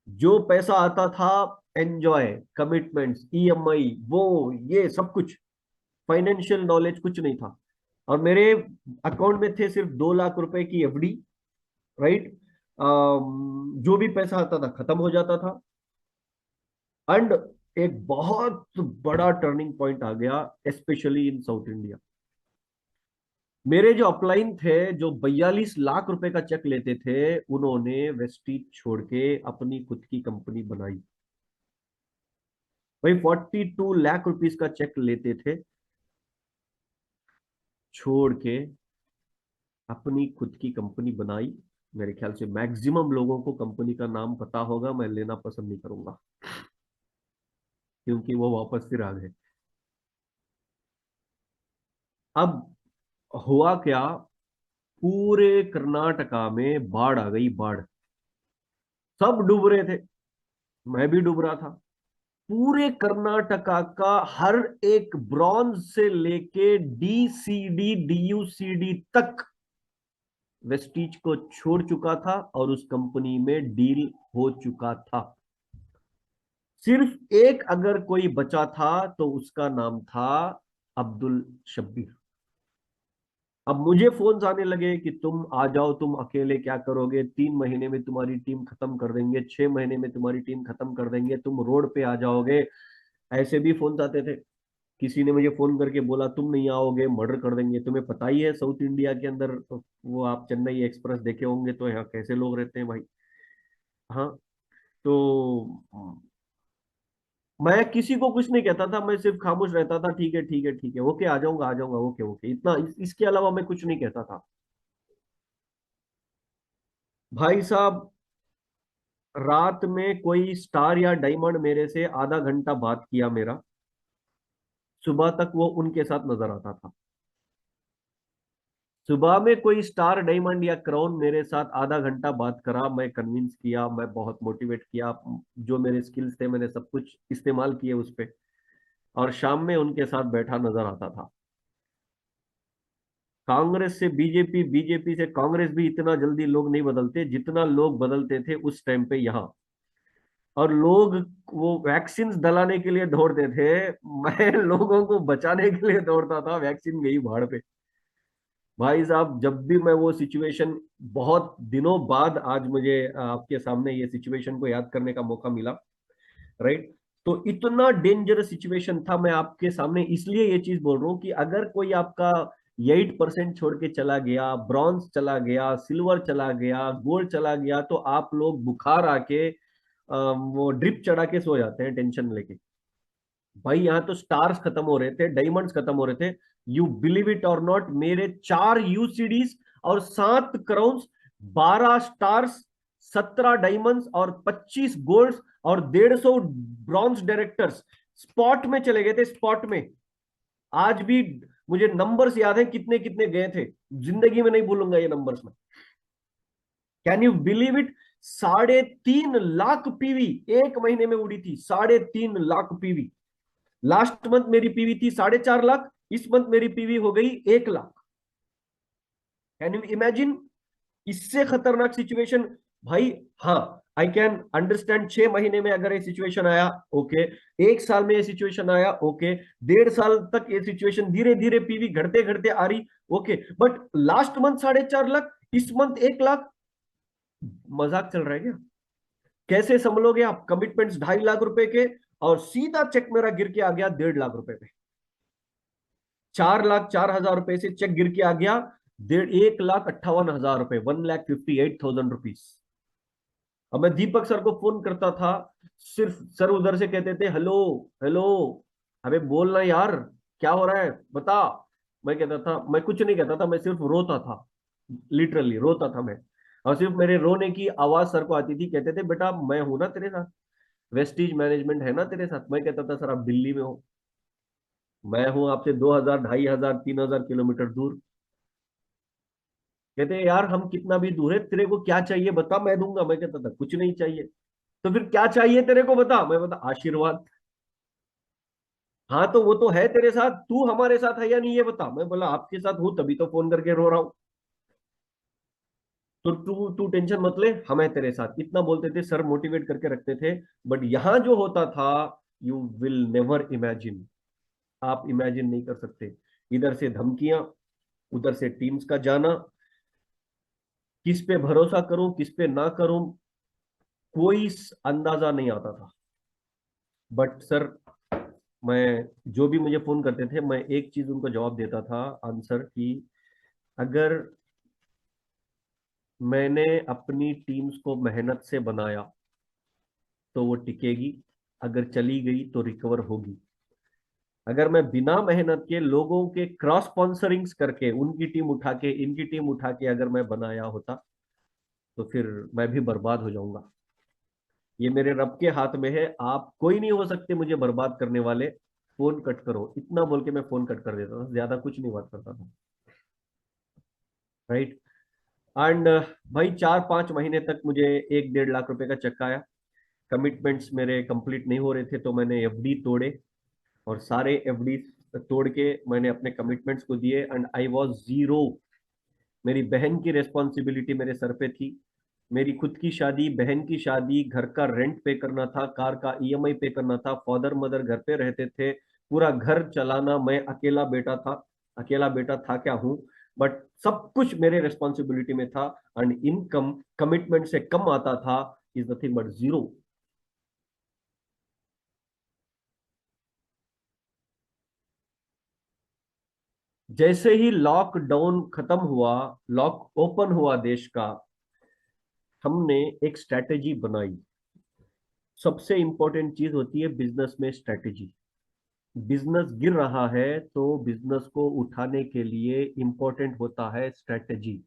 Speaker 1: जो पैसा आता था, एंजॉय, कमिटमेंट्स, ईएमआई, वो ये सब कुछ, फाइनेंशियल नॉलेज कुछ नहीं था। और मेरे अकाउंट में थे सिर्फ 2 लाख रुपए की एफडी, राइट। जो भी पैसा आता था खत्म हो जाता था। एंड एक बहुत बड़ा टर्निंग पॉइंट आ गया, स्पेशली इन साउथ इंडिया। मेरे जो अपलाइन थे, जो 42 लाख रुपए का चेक लेते थे, उन्होंने वेस्टीज छोड़ के अपनी खुद की कंपनी बनाई। भाई 42 लाख रुपीस का चेक लेते थे, छोड़ के अपनी खुद की कंपनी बनाई। मेरे ख्याल से मैक्सिमम लोगों को कंपनी का नाम पता होगा, मैं लेना पसंद नहीं करूंगा क्योंकि वो वापस फिर आ गए। अब हुआ क्या, पूरे कर्नाटका में बाढ़ आ गई, बाढ़। सब डूब रहे थे, मैं भी डूब रहा था। पूरे कर्नाटका का हर एक ब्रॉन्ज से लेके डीसीडी डीयूसीडी तक वेस्टीज को छोड़ चुका था और उस कंपनी में डील हो चुका था। सिर्फ एक अगर कोई बचा था तो उसका नाम था अब्दुल शब्बीर। अब मुझे फोन आने लगे कि तुम आ जाओ, तुम अकेले क्या करोगे, 3 महीने में तुम्हारी टीम खत्म कर देंगे, 6 महीने में तुम्हारी टीम खत्म कर देंगे, तुम रोड पे आ जाओगे। ऐसे भी फोन आते थे। किसी ने मुझे फोन करके बोला तुम नहीं आओगे मर्डर कर देंगे। तुम्हें पता ही है साउथ इंडिया के अंदर, वो आप चेन्नई एक्सप्रेस देखे होंगे तो यहाँ कैसे लोग रहते हैं भाई। हाँ। तो मैं किसी को कुछ नहीं कहता था, मैं सिर्फ खामोश रहता था, ठीक है ठीक है ठीक है, ओके आ जाऊंगा आ जाऊंगा, ओके ओके, इतना इसके अलावा मैं कुछ नहीं कहता था। भाई साहब, रात में कोई स्टार या डायमंड मेरे से आधा घंटा बात किया मेरा, सुबह तक वो उनके साथ नजर आता था। सुबह में कोई स्टार डायमंड या क्राउन मेरे साथ आधा घंटा बात करा, मैं कन्विंस किया, मैं बहुत मोटिवेट किया, जो मेरे स्किल्स थे मैंने सब कुछ इस्तेमाल किए उस पे, और शाम में उनके साथ बैठा नजर आता था। कांग्रेस से बीजेपी, बीजेपी से कांग्रेस भी इतना जल्दी लोग नहीं बदलते जितना लोग बदलते थे उस टाइम पे यहाँ। और लोग वो वैक्सीन डलाने के लिए दौड़ते थे, मैं लोगों को बचाने के लिए दौड़ता था, वैक्सीन गई भाड़ पे। भाई साहब जब भी मैं वो सिचुएशन, बहुत दिनों बाद आज मुझे आपके सामने ये सिचुएशन को याद करने का मौका मिला, राइट। तो इतना डेंजरस सिचुएशन था, मैं आपके सामने इसलिए ये चीज बोल रहा हूँ कि अगर कोई आपका 8% छोड़ के चला गया, ब्रॉन्ज चला गया, सिल्वर चला गया, गोल्ड चला गया, तो आप लोग बुखार आके वो ड्रिप चढ़ा के सो जाते हैं टेंशन लेके। भाई यहाँ तो स्टार्स खत्म हो रहे थे, डायमंड्स खत्म हो रहे थे। यू बिलीव इट और नॉट, मेरे 4 यूसीडीज और 7 क्राउन्स, 12 स्टार्स, 17 डायमंड्स और 25 गोल्ड्स और 150 ब्रॉन्ज डायरेक्टर्स स्पॉट में चले गए थे, स्पॉट में। आज भी मुझे नंबर्स याद है कितने कितने गए थे, जिंदगी में नहीं भूलूंगा ये नंबर्स में। Can you believe it, 3.5 lakh PV एक महीने में उड़ी थी, 3.5 लाख पीवी। लास्ट मंथ मेरी पीवी थी 4.5 लाख, इस मंथ मेरी पीवी हो गई 1 लाख। कैन यू इमेजिन, इससे खतरनाक सिचुएशन भाई। हाँ, आई कैन अंडरस्टैंड 6 महीने में अगर ये सिचुएशन आया, ओके, 1 साल में ये सिचुएशन आया, ओके, 1.5 साल तक ये सिचुएशन धीरे धीरे पीवी घटते घटते आ रही, okay, but last month 4.5 lakh, इस मंथ 1 लाख, मजाक चल रहा है क्या? कैसे संभलोगे आप? कमिटमेंट्स 2.5 लाख रुपए के, और सीधा चेक मेरा गिर के आ गया 1.5 लाख रुपए पे। 4,04,000 रुपए से चेक गिर के आ गया 1,58,000 रुपए, 1,58,000 रुपीज। अब मैं दीपक सर को फोन करता था, सिर्फ सर उधर से कहते थे हेलो, हेलो, अबे बोलना यार, क्या हो रहा है बता। मैं कहता था, मैं कुछ नहीं कहता था, मैं सिर्फ रोता था, लिटरली रोता था मैं। और सिर्फ मेरे रोने की आवाज सर को आती थी, कहते थे बेटा मैं हूं ना तेरे साथ, वेस्टीज मैनेजमेंट है ना तेरे साथ। मैं कहता था सर आप दिल्ली में हो, मैं हूं आपसे 2,000, 2,500, 3,000 किलोमीटर दूर। कहते यार हम कितना भी दूर है, तेरे को क्या चाहिए बता, मैं दूंगा। मैं कहता था कुछ नहीं चाहिए। तो फिर क्या चाहिए तेरे को बता। मैं बता, आशीर्वाद। हाँ तो वो तो है तेरे साथ, तू हमारे साथ है या नहीं ये बता। मैं बोला आपके साथ हूं तभी तो फोन करके रो रहा हूं। तो तू तू टेंशन मत ले, हम है तेरे साथ, इतना बोलते थे सर, मोटिवेट करके रखते थे। बट यहां जो होता था, यू विल नेवर इमेजिन, आप इमेजिन नहीं कर सकते। इधर से धमकियां, उधर से टीम्स का जाना, किस पे भरोसा करूं किस पे ना करूं, कोई अंदाजा नहीं आता था। बट सर, मैं, जो भी मुझे फोन करते थे, मैं एक चीज उनको जवाब देता था, आंसर, कि अगर मैंने अपनी टीम्स को मेहनत से बनाया तो वो टिकेगी, अगर चली गई तो रिकवर होगी। अगर मैं बिना मेहनत के लोगों के क्रॉस स्पॉन्सरिंग्स करके उनकी टीम उठा के इनकी टीम उठा के अगर मैं बनाया होता, तो फिर मैं भी बर्बाद हो जाऊंगा। ये मेरे रब के हाथ में है, आप कोई नहीं हो सकते मुझे बर्बाद करने वाले। फोन कट करो, इतना बोल के मैं फोन कट कर देता था, ज्यादा कुछ नहीं बात करता था। राइट। एंड भाई 4-5 महीने तक मुझे 1-1.5 लाख रुपए का चेक आया। कमिटमेंट्स मेरे कंप्लीट नहीं हो रहे थे, तो मैंने एफडी तोड़े, और सारे एफडी तोड़ के मैंने अपने कमिटमेंट्स को दिए, एंड आई वाज जीरो। मेरी बहन की रिस्पॉन्सिबिलिटी मेरे सर पे थी। मेरी खुद की शादी, बहन की शादी, घर का रेंट पे करना था, कार का ईएमआई पे करना था, फादर मदर घर पे रहते थे, पूरा घर चलाना, मैं अकेला बेटा था। अकेला बेटा था क्या, हूं, बट सब कुछ मेरे रिस्पॉन्सिबिलिटी में था। एंड इनकम कमिटमेंट से कम आता था, इज नथिंग बट जीरो। जैसे ही लॉकडाउन खत्म हुआ, लॉक ओपन हुआ देश का, हमने एक स्ट्रैटेजी बनाई। सबसे इंपॉर्टेंट चीज होती है बिजनेस में स्ट्रैटेजी। बिजनेस गिर रहा है तो बिजनेस को उठाने के लिए इंपॉर्टेंट होता है स्ट्रैटेजी।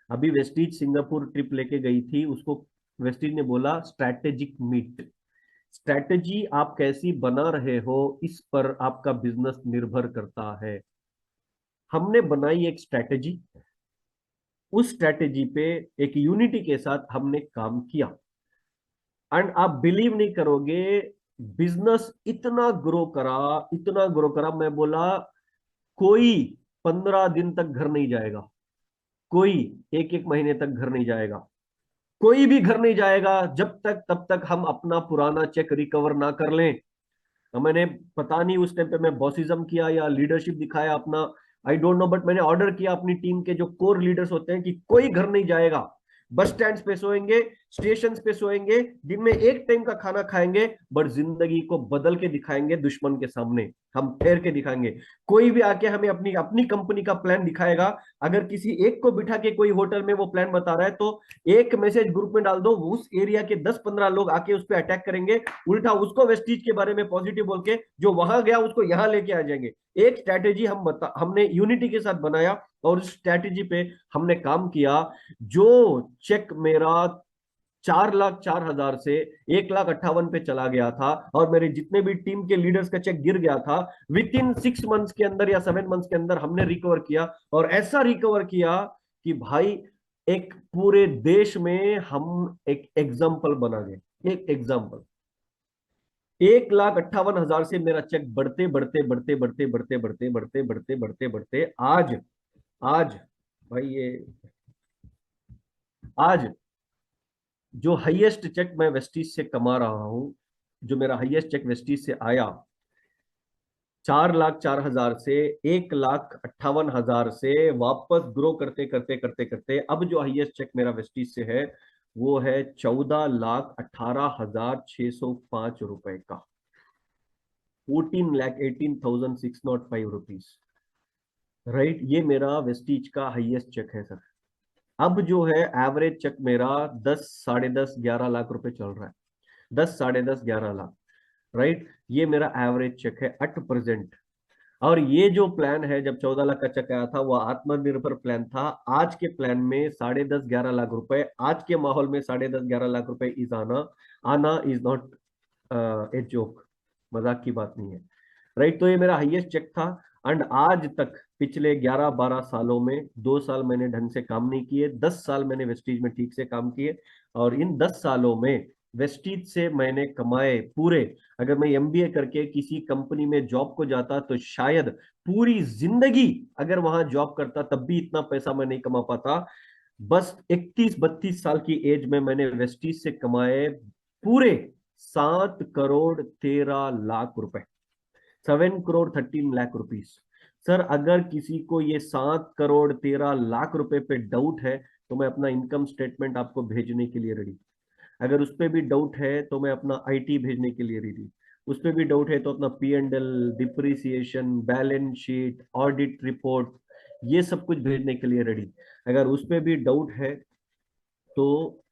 Speaker 1: अभी वेस्टीज सिंगापुर ट्रिप लेके गई थी, उसको वेस्टीज ने बोला स्ट्रैटेजिक मीट। स्ट्रैटेजी आप कैसी बना रहे हो, इस पर आपका बिजनेस निर्भर करता है। हमने बनाई एक स्ट्रैटेजी, उस स्ट्रैटेजी पे एक यूनिटी के साथ हमने काम किया, एंड आप बिलीव नहीं करोगे, बिजनेस इतना ग्रो करा, इतना ग्रो करा, मैं बोला कोई 15 दिन तक घर नहीं जाएगा, कोई 1-1 महीने तक घर नहीं जाएगा, कोई भी घर नहीं जाएगा जब तक तब तक हम अपना पुराना चेक रिकवर ना कर लें। तो मैंने, पता नहीं उस टाइम पे मैं बॉसिज्म किया या लीडरशिप दिखाया अपना, आई डोंट नो, बट मैंने ऑर्डर किया अपनी टीम के जो कोर लीडर्स होते हैं कि कोई घर नहीं जाएगा, बस स्टैंड पे सोएंगे, स्टेशन पे सोएंगे, दिन में एक टाइम का खाना खाएंगे, बट जिंदगी को बदल के दिखाएंगे दुश्मन के सामने, हम ठहर के दिखाएंगे। कोई भी आके हमें अपनी अपनी कंपनी का प्लान दिखाएगा, अगर किसी एक को बिठा के कोई होटल में वो प्लान बता रहा है, तो एक मैसेज ग्रुप में डाल दो, उस एरिया के 10-15 लोग आके उस पर अटैक करेंगे, उल्टा उसको वेस्टीज के बारे में पॉजिटिव बोल के जो वहां गया उसको यहां लेके आ जाएंगे। एक स्ट्रैटेजी हमने यूनिटी के साथ बनाया, और उस स्ट्रैटेजी पे हमने काम किया। जो चेक मेरा 4,04,000 से 1,58,000 पे चला गया था, और मेरे जितने भी टीम के लीडर्स का चेक गिर गया था, विद इन 6 मंथ्स के अंदर या 7 मंथ्स के अंदर हमने रिकवर किया। और ऐसा रिकवर किया कि भाई, एक पूरे देश में हम एक एग्जाम्पल बना गए, एक एग्जाम्पल। 1,58,000 से मेरा चेक बढ़ते बढ़ते बढ़ते बढ़ते बढ़ते बढ़ते बढ़ते बढ़ते बढ़ते बढ़ते आज, आज भाई ये, आज जो हाईएस्ट चेक मैं वेस्टीज से कमा रहा हूं, जो मेरा हाईएस्ट चेक वेस्टीज से आया, 4,04,000 से 1,58,000 से वापस ग्रो करते करते करते करते अब जो हाईएस्ट चेक मेरा वेस्टीज से है वो है 14,18,605 रुपए का। 14,18,605 रुपीज। राइट, ये मेरा वेस्टीज का हाईएस्ट चेक है सर। अब जो है एवरेज चेक मेरा 10, 10.5, 11 लाख रुपए चल रहा है। 10, 10.5, 11 लाख। राइट, ये मेरा एवरेज चेक है एट प्रेजेंट। और ये जो प्लान है, जब 14 लाख का चेक आया था वो आत्मनिर्भर प्लान था। आज के प्लान में 10.5, 11 लाख रुपए, आज के माहौल में 10.5, 11 लाख रुपए इज आना, आना इज नॉट ए जोक, मजाक की बात नहीं है। राइट, तो ये मेरा हाईएस्ट चेक था। एंड आज तक पिछले 11-12 सालों में 2 साल मैंने ढंग से काम नहीं किए, 10 साल मैंने वेस्टीज में ठीक से काम किए। और इन 10 सालों में वेस्टीज से मैंने कमाए पूरे, अगर मैं एमबीए करके किसी कंपनी में जॉब को जाता तो शायद पूरी जिंदगी अगर वहां जॉब करता तब भी इतना पैसा मैं नहीं कमा पाता। बस 31-32 साल की एज में मैंने वेस्टीज से कमाए पूरे 7,13 लाख रुपए। 7,13 लाख रुपीस। सर अगर किसी को ये 7,13 लाख रुपए पे डाउट है तो मैं अपना इनकम स्टेटमेंट आपको भेजने के लिए रेडी। अगर उस पर भी डाउट है तो मैं अपना आईटी भेजने के लिए रेडी। उस पर भी डाउट है तो अपना P&L, depreciation, balance sheet, audit report, ये सब कुछ भेजने के लिए रेडी। अगर उस पर भी डाउट है तो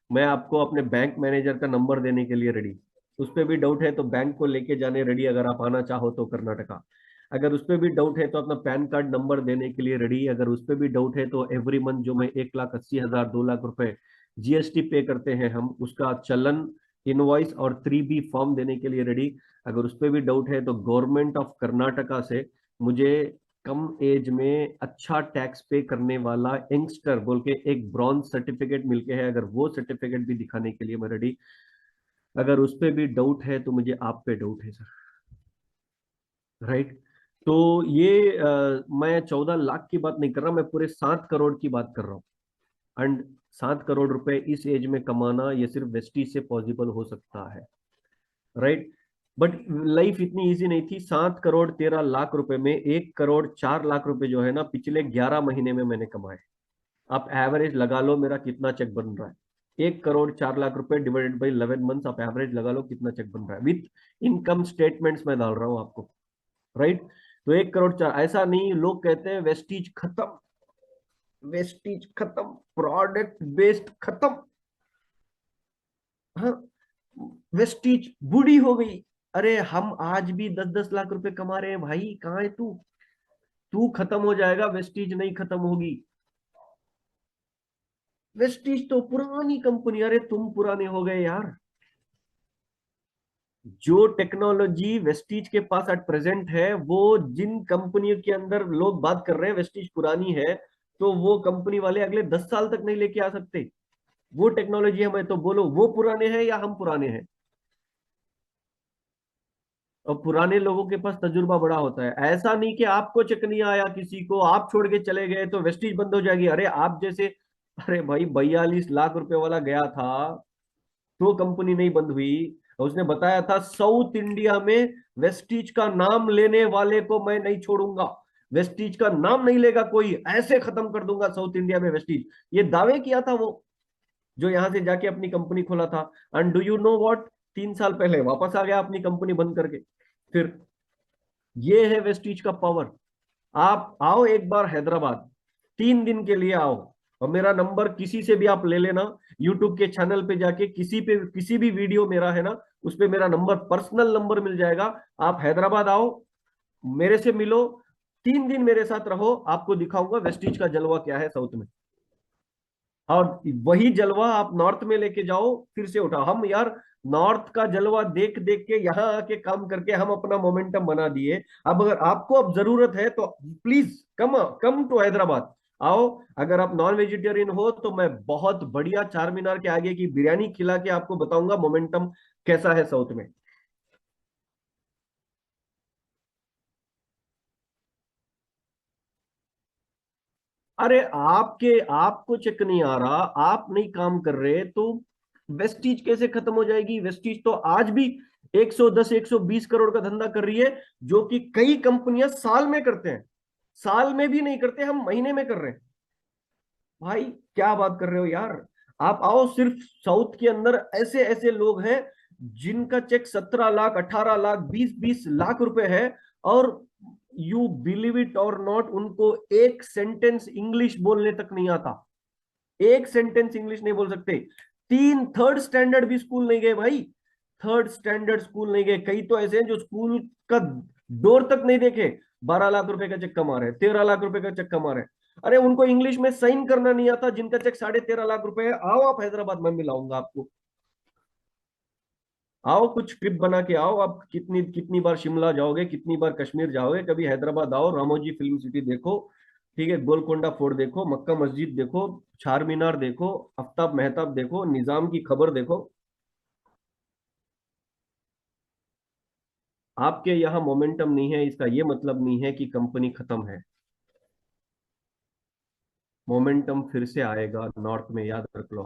Speaker 1: मैं आपको अपने बैंक मैनेजर का नंबर देने के लिए रेडी। उस पर भी डाउट है तो बैंक को लेके जाने रेडी, अगर आप आना चाहो तो कर्नाटका। अगर उस पर भी डाउट है तो अपना पैन कार्ड नंबर देने के लिए रेडी। अगर उस पर भी डाउट है तो एवरी मंथ जो मैं 1,80,000, 2 लाख रुपए जीएसटी पे करते हैं हम, उसका चलन, इनवॉइस और 3B फॉर्म देने के लिए रेडी। अगर उस पर भी डाउट है तो गवर्नमेंट ऑफ कर्नाटका से मुझे कम एज में अच्छा टैक्स पे करने वाला यंगस्टर बोल के एक ब्रॉन्ज सर्टिफिकेट मिलके है, अगर वो सर्टिफिकेट भी दिखाने के लिए मैं रेडी। अगर उस पे भी डाउट है तो मुझे आप पे डाउट है सर। राइट, तो ये मैं 14 लाख की बात नहीं कर रहा, मैं पूरे 7 करोड़ की बात कर रहा हूँ। एंड 7 करोड़ रुपए इस एज में कमाना ये सिर्फ वेस्टी से पॉसिबल हो सकता है। राइट, बट लाइफ इतनी इजी नहीं थी। 7,13 लाख रुपए में 1,04 लाख रुपए जो है ना पिछले 11 महीने में मैंने कमाए। आप एवरेज लगा लो मेरा कितना चेक बन रहा है। 1,04 लाख रुपए डिवाइडेड बाई 11 मंथ्स, आप एवरेज लगा लो कितना चेक बन रहा है विथ इनकम स्टेटमेंट्स मैं डाल रहा हूँ आपको। राइट, तो 1,04,00,000, ऐसा नहीं लोग कहते हैं वेस्टीज खत्म, वेस्टीज खत्म, प्रोडक्ट बेस्ड खत्म, हाँ, वेस्टीज बूढ़ी हो गई। अरे हम आज भी 10-10 लाख रुपए कमा रहे हैं भाई, कहाँ है तू? तू खत्म हो जाएगा, वेस्टीज नहीं खत्म होगी। वेस्टीज तो पुरानी कंपनी, अरे तुम पुराने हो गए यार। जो टेक्नोलॉजी वेस्टीज के पास एट प्रेजेंट है, वो जिन कंपनियों के अंदर लोग बात कर रहे हैं वेस्टीज पुरानी है, तो वो कंपनी वाले अगले 10 साल तक नहीं लेके आ सकते। वो टेक्नोलॉजी हमें, तो बोलो वो पुराने हैं या हम पुराने हैं? और पुराने लोगों के पास तजुर्बा बड़ा होता है। ऐसा नहीं कि आपको चेक नहीं आया, किसी को आप छोड़ के चले गए तो वेस्टीज बंद हो जाएगी। अरे आप जैसे, अरे भाई 42 लाख रुपए वाला गया था तो कंपनी नहीं बंद हुई। उसने बताया था साउथ इंडिया में वेस्टीज का नाम लेने वाले को मैं नहीं छोड़ूंगा, वेस्टीज का नाम नहीं लेगा कोई, ऐसे खत्म कर दूंगा साउथ इंडिया में वेस्टीज। ये दावे किया था वो, जो यहां से जाके अपनी कंपनी खोला था। And do you know what, 3 साल पहले वापस आ गया अपनी कंपनी बंद करके। फिर ये है वेस्टीज का पावर। आप आओ एक बार हैदराबाद, 3 दिन के लिए आओ, और मेरा नंबर किसी से भी आप ले लेना। यूट्यूब के चैनल पे जाके किसी पे, किसी भी वीडियो मेरा है ना, उस पे मेरा नंबर, पर्सनल नंबर मिल जाएगा। आप हैदराबाद आओ, मेरे से मिलो, 3 दिन मेरे साथ रहो, आपको दिखाऊंगा वेस्टीज का जलवा क्या है साउथ में। और वही जलवा आप नॉर्थ में लेके जाओ, फिर से उठाओ। हम यार नॉर्थ का जलवा देख देख के यहाँ आके काम करके हम अपना मोमेंटम बना दिए। अब अगर आपको अब जरूरत है तो please come come to Hyderabad आओ। अगर आप नॉन वेजिटेरियन हो तो मैं बहुत बढ़िया चार मीनार के आगे की बिरयानी खिला के आपको बताऊंगा मोमेंटम कैसा है साउथ में। अरे आपके, आपको चेक नहीं आ रहा, आप नहीं काम कर रहे तो वेस्टीज कैसे खत्म हो जाएगी? वेस्टीज तो आज भी 110 120 करोड़ का धंधा कर रही है, जो कि कई कंपनियां साल में करते हैं। साल में भी नहीं करते, हम महीने में कर रहे हैं। भाई क्या बात कर रहे हो यार? आप आओ, सिर्फ साउथ के अंदर ऐसे ऐसे लोग हैं जिनका चेक 17 लाख, 18 लाख, 20 20 लाख रुपए है। और यू बिलीव इट और नॉट, उनको एक सेंटेंस इंग्लिश बोलने तक नहीं आता। एक सेंटेंस इंग्लिश नहीं बोल सकते। तीन थर्ड स्टैंडर्ड भी स्कूल नहीं गए भाई। थर्ड स्टैंडर्ड स्कूल नहीं गए। कई तो ऐसे हैं जो स्कूल का डोर तक नहीं देखे, 12 लाख रुपए का चेक कमा रहे हैं, 13 लाख रुपए का चेक कमा रहे हैं। अरे उनको इंग्लिश में साइन करना नहीं आता, जिनका चेक 13.5 लाख रुपए है। आओ आप हैदराबाद में, मिलाऊंगा आपको। आओ, कुछ ट्रिप बना के आओ। आप कितनी कितनी बार शिमला जाओगे, कितनी बार कश्मीर जाओगे, कभी हैदराबाद आओ, रामोजी फिल्म सिटी देखो, ठीक है, गोलकोंडा फोर्ट देखो, मक्का मस्जिद देखो, चार मीनार देखो, आफ्ताब मेहताब देखो, निजाम की खबर देखो। आपके यहाँ मोमेंटम नहीं है, इसका ये मतलब नहीं है कि कंपनी खत्म है। मोमेंटम फिर से आएगा नॉर्थ में, याद रख लो।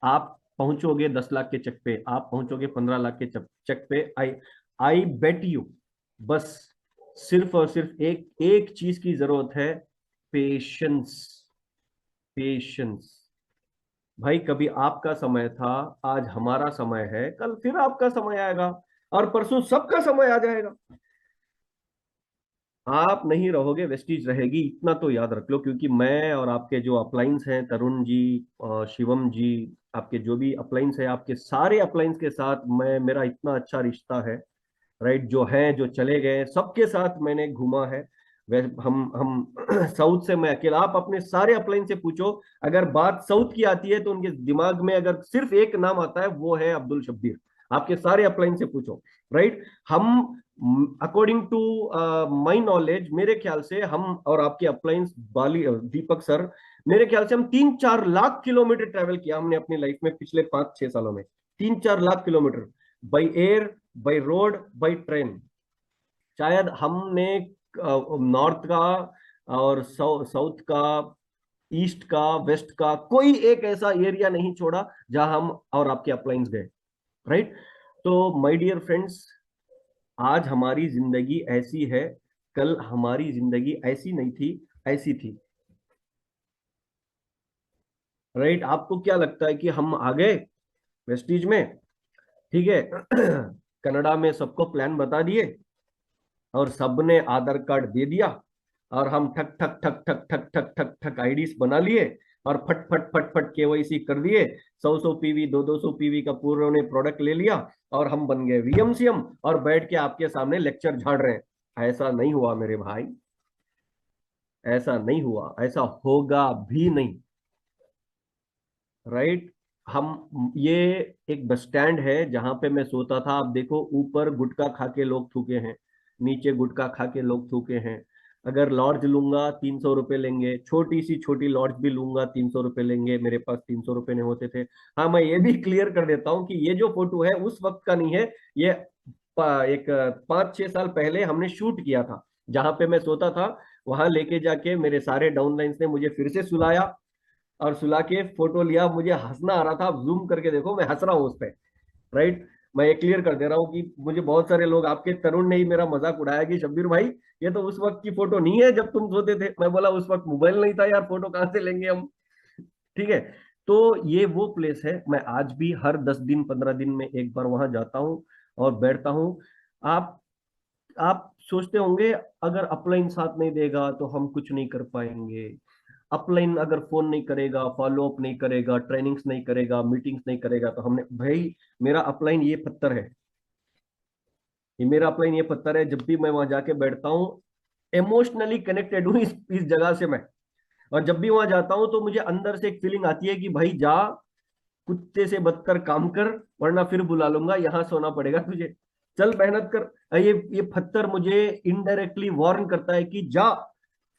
Speaker 1: आप पहुंचोगे 10 लाख के चेक पे, आप पहुंचोगे 15 लाख के चेक पे। आई आई बेट यू। बस सिर्फ और सिर्फ एक एक चीज की जरूरत है, पेशेंस। पेशेंस। भाई कभी आपका समय था, आज हमारा समय है, कल फिर आपका समय आएगा, और परसों सबका समय आ जाएगा। आप नहीं रहोगे, वेस्टीज रहेगी, इतना तो याद रख लो। क्योंकि मैं और आपके जो अपलाइंस हैं, तरुण जी, शिवम जी, आपके जो भी अपलाइंस है, आपके सारे अपलाइंस के साथ मैं, मेरा इतना अच्छा रिश्ता है। राइट, जो हैं जो चले गए सबके साथ मैंने घूमा है। वे हम साउथ से मैं अकेला, आप अपने सारे अपलाइन से पूछो, अगर बात साउथ की आती है तो उनके दिमाग में अगर सिर्फ एक नाम आता है, वो है अब्दुल शब्बीर। आपके सारे अपलाइन से पूछो। राइट। हम अकॉर्डिंग टू माई नॉलेज, मेरे ख्याल से हम और आपके अपलाइंस बाली दीपक सर, मेरे ख्याल से हम 3 4 लाख किलोमीटर ट्रेवल किया हमने अपनी लाइफ में पिछले 5 6 सालों में। 3 4 lakh kilometre, by air, by road, by train. शायद हमने नॉर्थ का और साउथ का, ईस्ट का, वेस्ट का कोई एक ऐसा एरिया नहीं छोड़ा जहां हम और आपके अपलाइंस गए। राइट। तो माय डियर फ्रेंड्स, आज हमारी जिंदगी ऐसी है, कल हमारी जिंदगी ऐसी नहीं थी, ऐसी थी। राइट। आपको क्या लगता है कि हम आ गए वेस्टीज में, ठीक है, कनाडा में सबको प्लान बता दिए, और सबने आधार कार्ड दे दिया, और हम ठक ठक ठक ठक ठक ठक ठक ठक आईडीज बना लिए, और फट फट फट फट केवाईसी कर दिए, 100 100 पीवी, 200 200 पीवी का पूरा ने प्रोडक्ट ले लिया, और हम बन गए वीएमसीएम, और बैठ के आपके सामने लेक्चर झाड़ रहे हैं। ऐसा नहीं हुआ मेरे भाई, ऐसा नहीं हुआ, ऐसा होगा भी नहीं। राइट। हम ये एक बस स्टैंड है जहां पे मैं सोता था। आप देखो, ऊपर गुटखा खा के लोग थूके हैं, नीचे गुटखा खा के लोग थूके हैं। अगर लॉड्ज लूंगा 300 रुपये लेंगे, छोटी सी छोटी लॉड्ज भी लूंगा 300 रुपये लेंगे। मेरे पास 300 रुपये नहीं होते थे। हाँ, मैं ये भी क्लियर कर देता हूँ कि ये जो फोटो है उस वक्त का नहीं है। ये एक 5 6 साल पहले हमने शूट किया था, जहां पे मैं सोता था। वहां लेके जाके मेरे सारे डाउनलाइंस ने मुझे फिर से सुलाया, और सुला के फोटो लिया। मुझे हंसना आ रहा था, आप जूम करके देखो, मैं हंस रहा हूँ उस पर। राइट। मैं ये क्लियर कर दे रहा हूँ कि मुझे बहुत सारे लोग, आपके तरुण ने ही मेरा मजाक उड़ाया कि शब्बीर भाई, ये तो उस वक्त की फोटो नहीं है जब तुम सोते थे। मैं बोला उस वक्त मोबाइल नहीं था यार, फोटो कहाँ से लेंगे हम। ठीक है। तो ये वो प्लेस है, मैं आज भी हर 10 दिन 15 दिन में एक बार वहां जाता हूँ और बैठता हूँ। आप आप सोचते होंगे, अगर अपलाइन साथ नहीं देगा तो हम कुछ नहीं कर पाएंगे। अपलाइन अगर फोन नहीं करेगा, फॉलो अप नहीं करेगा, ट्रेनिंग्स नहीं करेगा, मीटिंग्स नहीं करेगा, तो हमने भाई, मेरा अपलाइन ये पत्थर है। ये मेरा अपलाइन ये पत्थर है। जब भी मैं वहां जाके बैठता हूँ, इमोशनली कनेक्टेड हूँ इस जगह से मैं। और जब भी वहां जाता हूँ तो मुझे अंदर से एक फीलिंग आती है कि भाई जा, कुत्ते से बदतर काम कर, वरना फिर बुला लूंगा, यहाँ सोना पड़ेगा तुझे। चल मेहनत कर। ये पत्थर मुझे इनडायरेक्टली वार्न करता है कि जा,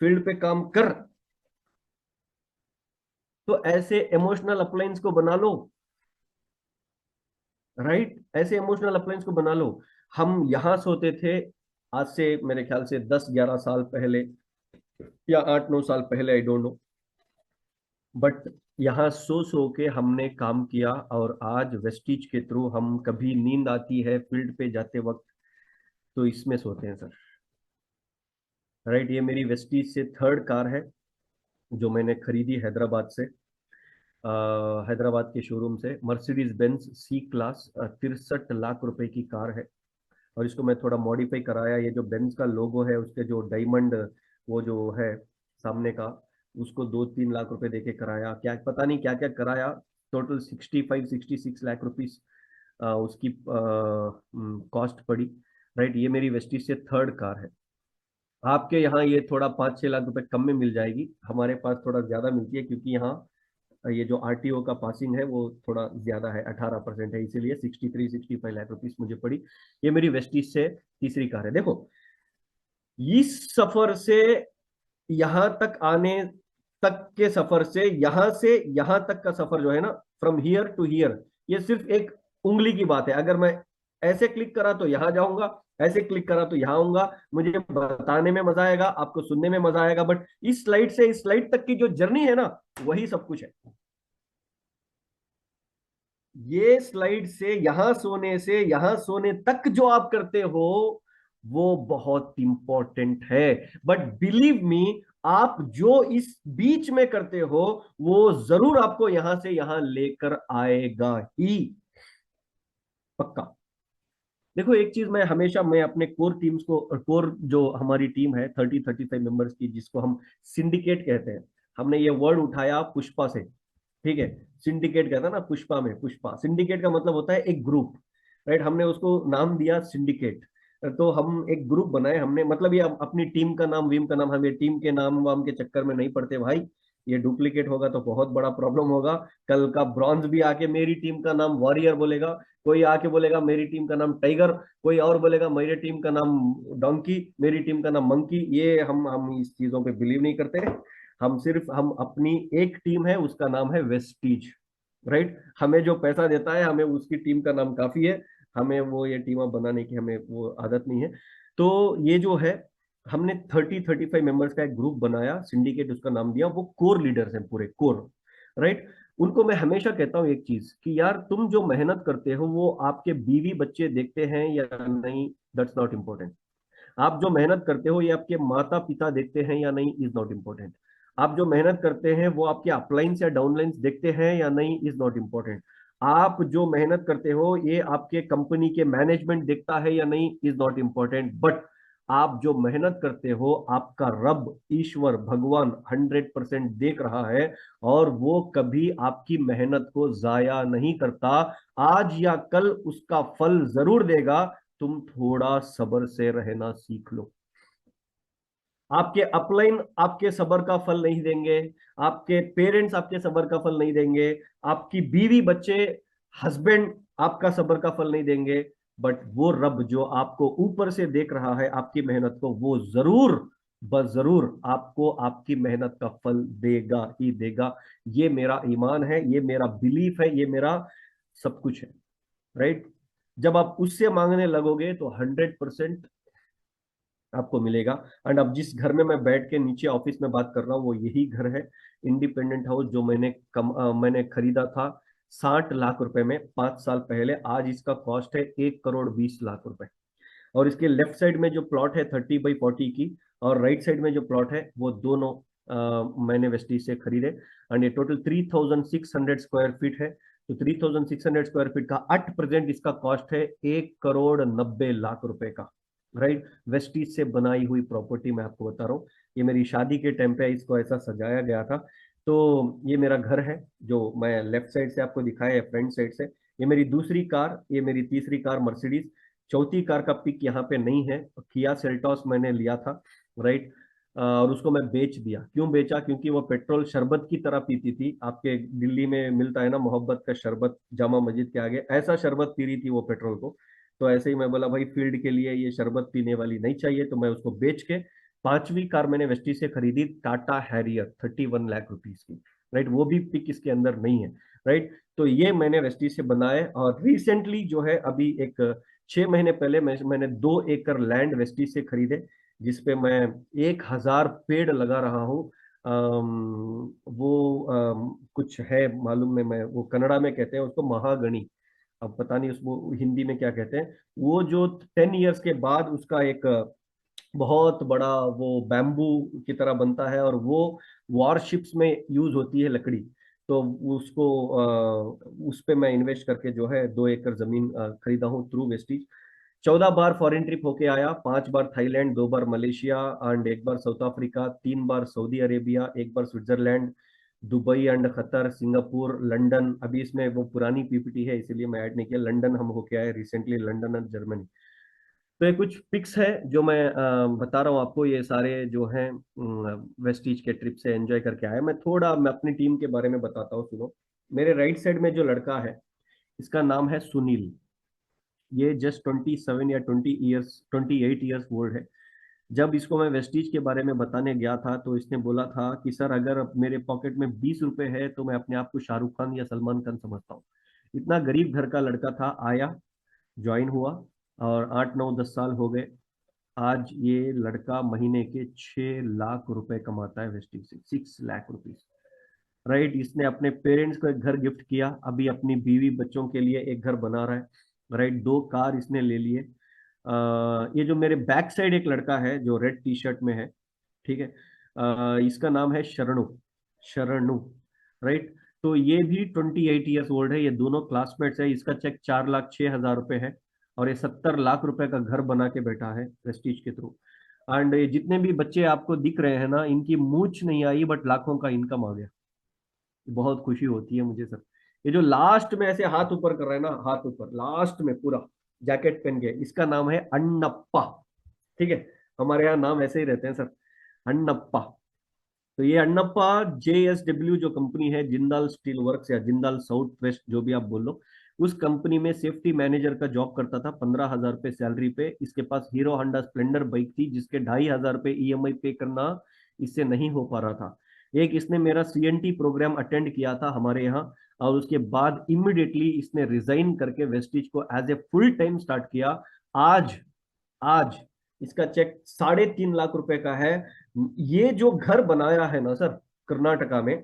Speaker 1: फील्ड पे काम कर। तो ऐसे इमोशनल अप्लायंस को बना लो। राइट। ऐसे इमोशनल अप्लायंस को बना लो। हम यहां सोते थे, आज से मेरे ख्याल से 10 11 साल पहले, या 8 9 साल पहले, आई डोंट नो। बट यहाँ सो के हमने काम किया, और आज वेस्टीज के थ्रू हम कभी नींद आती है फील्ड पे जाते वक्त तो इसमें सोते हैं सर। राइट, ये मेरी वेस्टीज से थर्ड कार है जो मैंने खरीदी हैदराबाद से, हैदराबाद के शोरूम से। Mercedes Benz C class, 63 lakh रुपए की कार है। और इसको मैं थोड़ा मॉडिफाई कराया, ये जो बेंज का लोगो है उसके जो डायमंड वो जो है सामने का, उसको 2-3 लाख रुपए देके कराया, क्या पता नहीं क्या क्या कराया। टोटल 65-66 लाख रुपीस उसकी कॉस्ट पड़ी। राइट, ये मेरी वेस्टीज से थर्ड कार है। आपके यहाँ ये थोड़ा 5-6 लाख रुपए कम में मिल जाएगी, हमारे पास थोड़ा ज्यादा मिलती है, क्योंकि यहाँ ये जो आरटीओ का पासिंग है वो थोड़ा ज्यादा है, 18% है, इसीलिए 63-65 लाख रुपीस मुझे पड़ी। ये मेरी वेस्टीज से तीसरी कार है। देखो, इस सफर से यहां तक आने तक के सफर से यहां तक का सफर जो है ना, फ्रॉम हियर टू हियर, ये सिर्फ एक उंगली की बात है। अगर मैं ऐसे क्लिक करा तो यहां जाऊंगा, ऐसे क्लिक करा तो यहां आऊंगा। मुझे बताने में मजा आएगा, आपको सुनने में मजा आएगा, बट इस स्लाइड से इस स्लाइड तक की जो जर्नी है ना, वही सब कुछ है। ये स्लाइड से यहां सोने तक जो आप करते हो वो बहुत इंपॉर्टेंट है। बट बिलीव मी, आप जो इस बीच में करते हो वो जरूर आपको यहां से यहां लेकर आएगा ही, पक्का। देखो, एक चीज मैं हमेशा, मैं अपने कोर टीम्स को, कोर जो हमारी टीम है 30-35 मेंबर्स की, जिसको हम सिंडिकेट कहते हैं, हमने ये वर्ड उठाया पुष्पा से। ठीक है, सिंडिकेट कहता है ना, पुष्पा में पुष्पा, सिंडिकेट का मतलब होता है एक ग्रुप। राइट, हमने उसको नाम दिया सिंडिकेट। तो हम एक ग्रुप बनाए हमने, मतलब ये अपनी टीम का नाम, वीम का नाम, हम ये टीम के नाम वाम के चक्कर में नहीं पड़ते भाई। ये डुप्लीकेट होगा तो बहुत बड़ा प्रॉब्लम होगा। कल का ब्रॉन्ज भी आके मेरी टीम का नाम वॉरियर बोलेगा, कोई आके बोलेगा मेरी टीम का नाम टाइगर, कोई और बोलेगा मेरी टीम का नाम डोंकी, मेरी टीम का नाम मंकी। ये हम इस चीजों पे बिलीव नहीं करते। हम अपनी एक टीम है, उसका नाम है वेस्टीज। राइट, हमें जो पैसा देता है हमें उसकी टीम का नाम काफी है, हमें वो ये टीम बनाने की हमें वो आदत नहीं है। तो ये जो है, हमने 30-35 मेंबर्स का एक ग्रुप बनाया, सिंडिकेट उसका नाम दिया। वो कोर लीडर्स हैं, पूरे कोर। राइट, उनको मैं हमेशा कहता हूँ एक चीज कि यार, तुम जो मेहनत करते हो वो आपके बीवी बच्चे देखते हैं या नहीं, दैट्स नॉट इम्पोर्टेंट। आप जो मेहनत करते हो ये आपके माता पिता देखते हैं या नहीं, इज नॉट इम्पोर्टेंट। आप जो मेहनत करते हैं वो आपके अपलाइंस या डाउनलाइंस देखते हैं या नहीं, इज नॉट इम्पोर्टेंट। आप जो मेहनत करते हो ये आपके कंपनी के मैनेजमेंट देखता है या नहीं, इज नॉट इम्पोर्टेंट। बट आप जो मेहनत करते हो आपका रब, ईश्वर, भगवान 100% देख रहा है, और वो कभी आपकी मेहनत को जाया नहीं करता। आज या कल उसका फल जरूर देगा। तुम थोड़ा सब्र से रहना सीख लो। आपके अपलाइन आपके सब्र का फल नहीं देंगे, आपके पेरेंट्स आपके सब्र का फल नहीं देंगे, आपकी बीवी बच्चे, हस्बैंड आपका सब्र का फल नहीं देंगे। बट वो रब जो आपको ऊपर से देख रहा है आपकी मेहनत को, वो जरूर, बस जरूर आपको आपकी मेहनत का फल देगा ही देगा। ये मेरा ईमान है, ये मेरा बिलीफ है, ये मेरा सब कुछ है। राइट, जब आप उससे मांगने लगोगे तो 100% आपको मिलेगा। एंड अब जिस घर में मैं बैठ के नीचे ऑफिस में बात कर रहा हूँ वो यही घर है, इंडिपेंडेंट हाउस, जो मैंने खरीदा था 60 लाख रुपए में 5 साल पहले। आज इसका कॉस्ट है 1 करोड़ 20 लाख रुपए। और इसके लेफ्ट साइड में जो प्लॉट है 30x40 की, और राइट साइड में जो प्लॉट है वो दोनों मैंने वेस्टीज से खरीदे। एंड ये टोटल 3600 स्क्वायर फीट है। तो 3600 स्क्वायर फीट का एट प्रेजेंट इसका कॉस्ट है 1 करोड़ 90 लाख रुपए का। राइट, वेस्टीज से बनाई हुई प्रॉपर्टी मैं आपको बता रहा हूँ। ये मेरी शादी के टाइम पे इसको ऐसा सजाया गया था। तो ये मेरा घर है जो मैं लेफ्ट साइड से आपको दिखाया है, फ्रंट साइड से। ये मेरी दूसरी कार, ये मेरी तीसरी कार मर्सिडीज। चौथी कार का पिक यहाँ पे नहीं है, किया सेल्टॉस मैंने लिया था। राइट, और उसको मैं बेच दिया। क्यों बेचा? क्योंकि वो पेट्रोल शरबत की तरह पीती थी। आपके दिल्ली में मिलता है ना मोहब्बत का शरबत जामा मस्जिद के आगे, ऐसा शरबत पी रही थी वो पेट्रोल को। तो ऐसे ही मैं बोला भाई फील्ड के लिए ये शरबत पीने वाली नहीं चाहिए, तो मैं उसको बेच के पांचवी कार मैंने वेस्टी से खरीदी, टाटा हैरियर 31 लाख रुपीज की। राइट, वो भी पिक इसके अंदर नहीं है। राइट, तो ये मैंने वेस्टी से बनाए। और रिसेंटली जो है अभी एक 6 महीने पहले मैंने 2 एकड़ लैंड वेस्टी से खरीदे, जिसपे मैं 1000 पेड़ लगा रहा हूँ। वो कुछ है मालूम में, मैं वो कन्नड़ा में कहते हैं उसको महागणी, अब पता नहीं उसको हिंदी में क्या कहते हैं। वो जो 10 इयर्स के बाद उसका एक बहुत बड़ा वो बैम्बू की तरह बनता है, और वो वॉरशिप्स में यूज होती है लकड़ी। तो उसको उस पे मैं इन्वेस्ट करके जो है 2 एकड़ जमीन खरीदा हूँ थ्रू वेस्टीज। 14 बार फॉरेन ट्रिप होके आया, 5 बार थाईलैंड, 2 बार मलेशिया एंड 1 बार साउथ अफ्रीका, 3 बार सऊदी अरेबिया, 1 बार Switzerland, Dubai and Qatar, Singapore, London. अभी इसमें वो पुरानी पीपीटी है इसीलिए मैं ऐड नहीं किया, लंदन हम होके आए रिसेंटली, लंदन एंड जर्मनी। तो ये कुछ पिक्स है जो मैं बता रहा हूँ आपको, ये सारे जो हैं वेस्टीज के ट्रिप से एंजॉय करके आया। मैं अपनी टीम के बारे में बताता हूँ, सुनो। मेरे राइट साइड में जो लड़का है, इसका नाम है सुनील। ये जस्ट 27 या 20 ईयर्स, 28 ईयर्स ओल्ड है। जब इसको मैं वेस्टीज के बारे में बताने गया था तो इसने बोला था कि सर अगर अब मेरे पॉकेट में 20 रुपए है तो मैं अपने आप को शाहरुख खान या सलमान खान समझता हूँ। इतना गरीब घर का लड़का था, आया, ज्वाइन हुआ, और 8 9 10 साल हो गए। आज ये लड़का महीने के 6 लाख रुपए कमाता है वेस्टिज से, 6 लाख रुपीज। राइट, इसने अपने पेरेंट्स को एक घर गिफ्ट किया, अभी अपनी बीवी बच्चों के लिए एक घर बना रहा है। राइट, 2 कार इसने ले लिए। ये जो मेरे बैक साइड एक लड़का है जो रेड टी शर्ट में है, ठीक है, इसका नाम है शरणु। शरणु, राइट। तो ये भी 28 ईयर्स ओल्ड है, ये दोनों क्लासमेट्स है। इसका चेक 4,06,000 रुपए है, और ये 70 लाख रुपए का घर बना के बैठा है प्रेस्टीज के थ्रू। एंड ये जितने भी बच्चे आपको दिख रहे हैं ना, इनकी मूंछ नहीं आई बट लाखों का इनकम आ गया। बहुत खुशी होती है मुझे सर। ये जो लास्ट में ऐसे हाथ ऊपर कर रहा है ना, हाथ ऊपर लास्ट में पूरा जैकेट पहन के, इसका नाम है अन्नप्पा। ठीक है, हमारे यहाँ नाम ऐसे ही रहते हैं सर, अन्नप्पा। तो ये अन्नप्पा JSW जो कंपनी है, जिंदाल स्टील वर्क्स या जिंदाल साउथ वेस्ट, जो भी आप बोल लो, उस कंपनी में सेफ्टी मैनेजर का जॉब करता था। 15,000 रुपए सैलरी पे। इसके पास हीरो होंडा स्प्लेंडर बाइक थी जिसके 2,500 रुपए EMI पे करना इससे नहीं हो पा रहा था। एक इसने मेरा CNT प्रोग्राम अटेंड किया था हमारे यहाँ, और उसके बाद इमिडिएटली इसने रिजाइन करके वेस्टिज को as a full time start किया। आज आज इसका चेक 3.5 लाख रुपए का है। ये जो घर बनाया है ना सर, कर्नाटका में,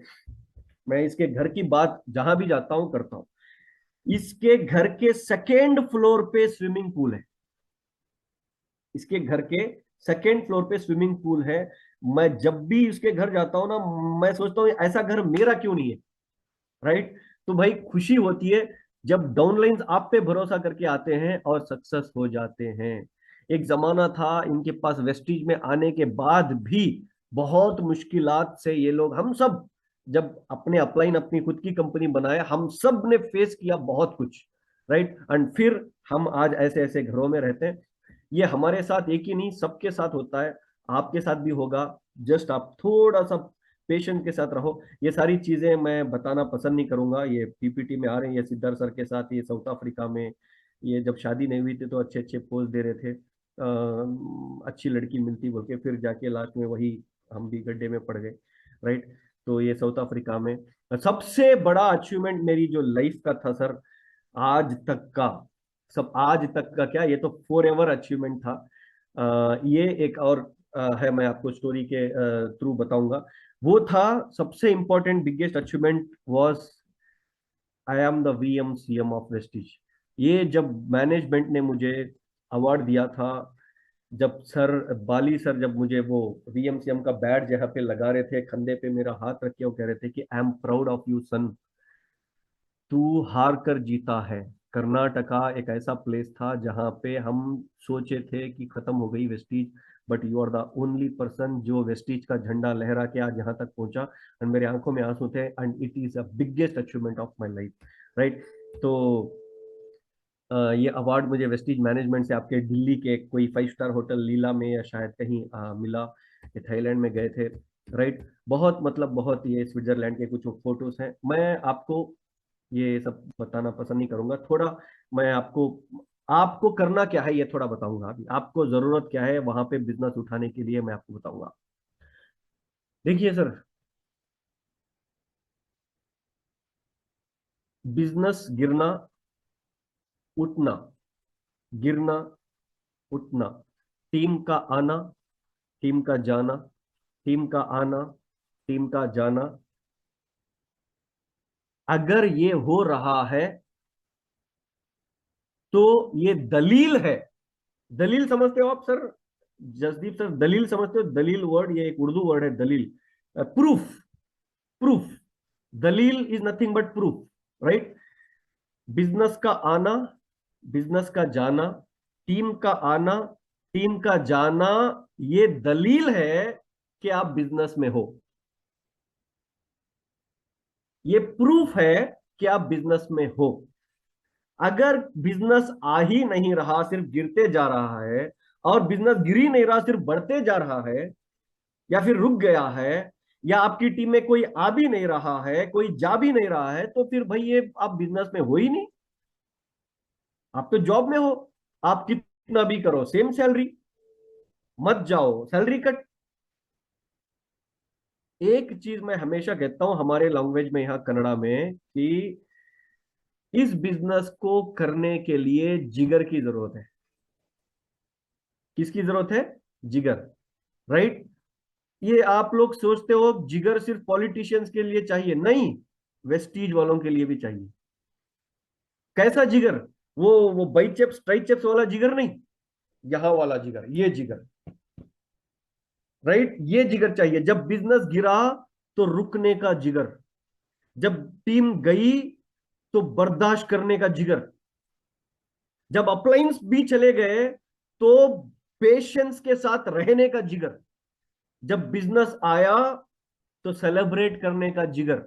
Speaker 1: मैं इसके घर की बात जहां भी जाता हूं करता हूं। इसके घर के सेकेंड फ्लोर पे स्विमिंग पूल है। इसके घर के सेकेंड फ्लोर पे स्विमिंग पूल है। मैं जब भी इसके घर जाता हूं ना, मैं सोचता हूँ ऐसा घर मेरा क्यों नहीं है। राइट। तो भाई खुशी होती है जब डाउनलाइंस आप पे भरोसा करके आते हैं और सक्सेस हो जाते हैं। एक जमाना था इनके पास वेस्टीज में आने के बाद भी बहुत मुश्किलात से ये लोग, हम सब जब अपने अपलाइन अपनी खुद की कंपनी बनाए, हम सब ने फेस किया बहुत कुछ। राइट, एंड फिर हम आज ऐसे ऐसे घरों में रहते हैं। ये हमारे साथ एक ही नहीं, सबके साथ होता है, आपके साथ भी होगा। जस्ट आप थोड़ा सा पेशेंट के साथ रहो। ये सारी चीजें मैं बताना पसंद नहीं करूंगा, ये पीपीटी में आ रही है। सिद्धार्थ सर के साथ ये साउथ अफ्रीका में, ये जब शादी नहीं हुई थी तो अच्छे अच्छे पोज दे रहे थे, अच्छी लड़की मिलती बोल के, फिर जाके लास्ट में वही हम भी गड्ढे में पड़ गए। राइट। तो ये साउथ अफ्रीका में सबसे बड़ा अचीवमेंट मेरी जो लाइफ का था सर, आज तक का, सब आज तक का क्या, ये तो फॉर एवर अचीवमेंट था। ये एक और है, मैं आपको स्टोरी के थ्रू बताऊंगा। वो था सबसे important biggest achievement was, I am the VMCM of Vestige. ये जब मैनेजमेंट ने मुझे अवार्ड दिया था, जब सर बाली सर जब मुझे वो VMCM का बैड जहाँ पे लगा रहे थे, कंधे पे मेरा हाथ रख के वो कह रहे थे कि I am proud of you son, तू हार कर जीता है। कर्नाटका एक ऐसा प्लेस था जहां पे हम सोचे थे कि खत्म हो गई Vestige, but you are the only person जो वेस्टीज का झंडा लहरा के आज यहाँ तक पहुंचा। एंड मेरे आंखों में आंसू थे, and it is a biggest achievement of my life. Right. तो ये अवार्ड मुझे वेस्टीज मैनेजमेंट से आपके दिल्ली के कोई 5 स्टार होटल लीला में या शायद कहीं मिला। ये थाईलैंड में गए थे। राइट। बहुत मतलब बहुत, ये स्विट्जरलैंड के कुछ फोटोज हैं, मैं आपको ये सब बताना पसंद नहीं करूंगा। थोड़ा मैं आपको, आपको करना क्या है ये थोड़ा बताऊंगा। अभी आपको जरूरत क्या है वहां पे बिजनेस उठाने के लिए, मैं आपको बताऊंगा। देखिए सर, बिजनेस गिरना उठना, गिरना उठना, टीम का आना, टीम का जाना, टीम का आना, टीम का जाना। अगर ये हो रहा है तो ये दलील है। दलील समझते हो आप सर? जसदीप सर, दलील समझते हो? दलील वर्ड, ये एक उर्दू वर्ड है दलील। प्रूफ। प्रूफ। दलील is nothing but proof, right? Business का आना, बिजनेस का जाना, टीम का आना, टीम का जाना, ये दलील है कि आप बिजनेस में हो। ये प्रूफ है कि आप बिजनेस में हो। अगर बिजनेस आ ही नहीं रहा, सिर्फ गिरते जा रहा है, और बिजनेस गिर ही नहीं रहा, सिर्फ बढ़ते जा रहा है, या फिर रुक गया है, या आपकी टीम में कोई आ भी नहीं रहा है, कोई जा भी नहीं रहा है, तो फिर भाई ये आप बिजनेस में हो ही नहीं। आप तो जॉब में हो। आप कितना भी करो, सेम सैलरी। मत जाओ सैलरी कट। एक चीज मैं हमेशा कहता हूं हमारे लैंग्वेज में, यहां कन्नड़ा में, कि इस बिजनेस को करने के लिए जिगर की जरूरत है। किसकी जरूरत है? जिगर, राइट? ये आप लोग सोचते हो जिगर सिर्फ पॉलिटिशियंस के लिए चाहिए, नहीं, वेस्टीज वालों के लिए भी चाहिए। कैसा जिगर? वो बाइचेप्स ट्राइचेप्स वाला जिगर नहीं, यहां वाला जिगर, ये जिगर, राइट? ये जिगर चाहिए। जब बिजनेस गिरा तो रुकने का जिगर, जब टीम गई तो बर्दाश्त करने का जिगर, जब अपलाइंस भी चले गए तो पेशेंस के साथ रहने का जिगर, जब बिजनेस आया तो सेलिब्रेट करने का जिगर,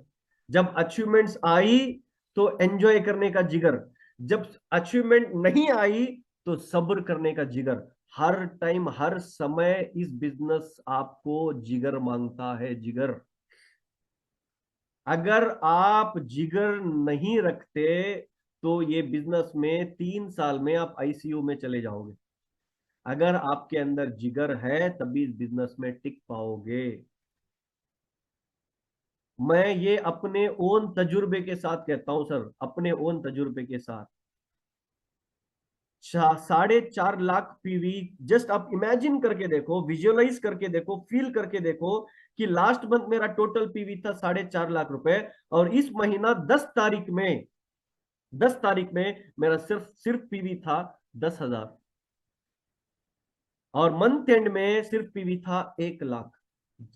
Speaker 1: जब अचीवमेंट्स आई तो एंजॉय करने का जिगर, जब अचीवमेंट नहीं आई तो सब्र करने का जिगर। हर टाइम हर समय इस बिजनेस आपको जिगर मांगता है, जिगर। अगर आप जिगर नहीं रखते तो ये बिजनेस में 3 साल में आप आईसीयू में चले जाओगे। अगर आपके अंदर जिगर है तभी इस बिजनेस में टिक पाओगे। मैं ये अपने ओन तजुर्बे के साथ कहता हूं सर, अपने ओन तजुर्बे के साथ। 4.5 लाख पीवी, जस्ट आप इमेजिन करके देखो, विजुअलाइज करके देखो, फील करके देखो कि लास्ट मंथ मेरा टोटल पीवी था 4.5 लाख रुपए, और इस महीना 10 तारीख में, 10 तारीख में मेरा सिर्फ सिर्फ पीवी था 10,000, और मंथ एंड में सिर्फ पीवी था 1 lakh.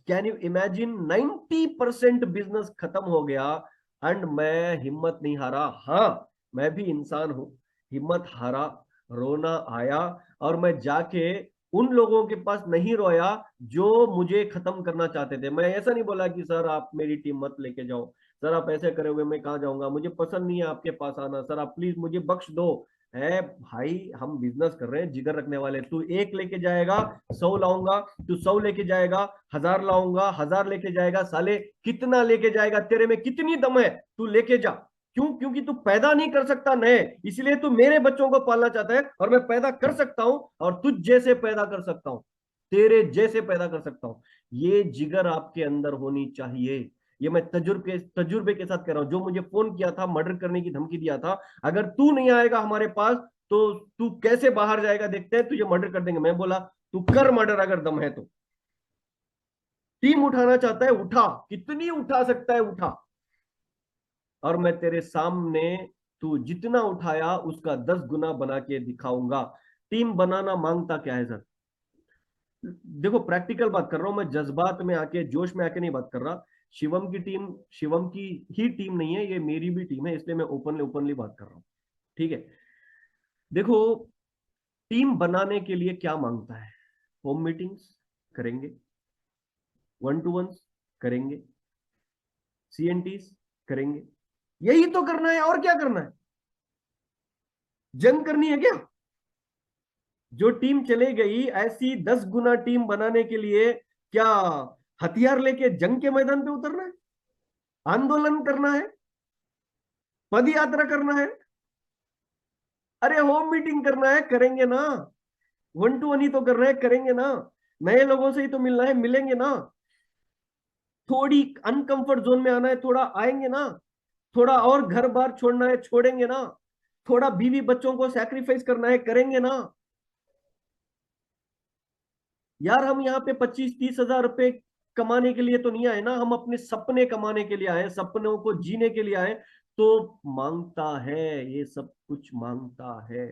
Speaker 1: Can you imagine? 90% business खत्म हो गया, एंड मैं हिम्मत नहीं हारा। हाँ, मैं भी इंसान हूं, हिम्मत हारा, रोना आया, और मैं जाके उन लोगों के पास नहीं रोया जो मुझे खत्म करना चाहते थे। मैं ऐसा नहीं बोला कि सर आप मेरी टीम मत लेके जाओ, सर आप ऐसे करोगे मैं कहाँ जाऊंगा, मुझे पसंद नहीं है आपके पास आना, सर आप प्लीज मुझे बख्श दो। है भाई, हम बिजनेस कर रहे हैं, जिगर रखने वाले। तू एक लेके जाएगा, 100 लाऊंगा, तू 100 लेके जाएगा, 1000 लाऊंगा, 1000 लेके जाएगा। साले कितना लेके जाएगा? तेरे में कितनी दम है? तू लेके जा। क्यों? क्योंकि तू पैदा नहीं कर सकता नए, इसलिए तू मेरे बच्चों को पालना चाहता है, और मैं पैदा कर सकता हूं, और तुझ जैसे पैदा कर सकता हूं, तेरे जैसे पैदा कर सकता हूं। ये जिगर आपके अंदर होनी चाहिए। ये मैं तजुर्बे के साथ कह रहा हूं। जो मुझे फोन किया था, मर्डर करने की धमकी दिया था, अगर तू नहीं आएगा हमारे पास तो तू कैसे बाहर जाएगा, देखते हैं, तुझे मर्डर कर देंगे। मैं बोला तू कर मर्डर अगर दम है तो। टीम उठाना चाहता है, उठा, कितनी उठा सकता है उठा, और मैं तेरे सामने तू जितना उठाया उसका 10 गुना बना के दिखाऊंगा। टीम बनाना मांगता क्या है सर? देखो, प्रैक्टिकल बात कर रहा हूं मैं, जज्बात में आके, जोश में आके नहीं बात कर रहा। शिवम की टीम, शिवम की ही टीम नहीं है, ये मेरी भी टीम है, इसलिए मैं ओपनली ओपनली बात कर रहा हूं। ठीक है? देखो, टीम बनाने के लिए क्या मांगता है? होम मीटिंग्स करेंगे, 1-to-1 करेंगे, सीएनटीज करेंगे, यही तो करना है, और क्या करना है? जंग करनी है क्या? जो टीम चले गई, ऐसी 10 गुना टीम बनाने के लिए क्या हथियार लेके जंग के मैदान पे उतरना है? आंदोलन करना है? पद यात्रा करना है? अरे होम मीटिंग करना है, करेंगे ना। 1-to-1 ही तो कर रहे हैं, करेंगे ना। नए लोगों से ही तो मिलना है, मिलेंगे ना। थोड़ी अनकंफर्ट जोन में आना है, थोड़ा आएंगे ना। थोड़ा और घर बार छोड़ना है, छोड़ेंगे ना। थोड़ा बीवी बच्चों को सैक्रिफाइस करना है, करेंगे ना। यार हम यहाँ पे 25-30 हजार रुपए कमाने के लिए तो नहीं आए ना, हम अपने सपने कमाने के लिए आए, सपनों को जीने के लिए आए। तो मांगता है, ये सब कुछ मांगता है।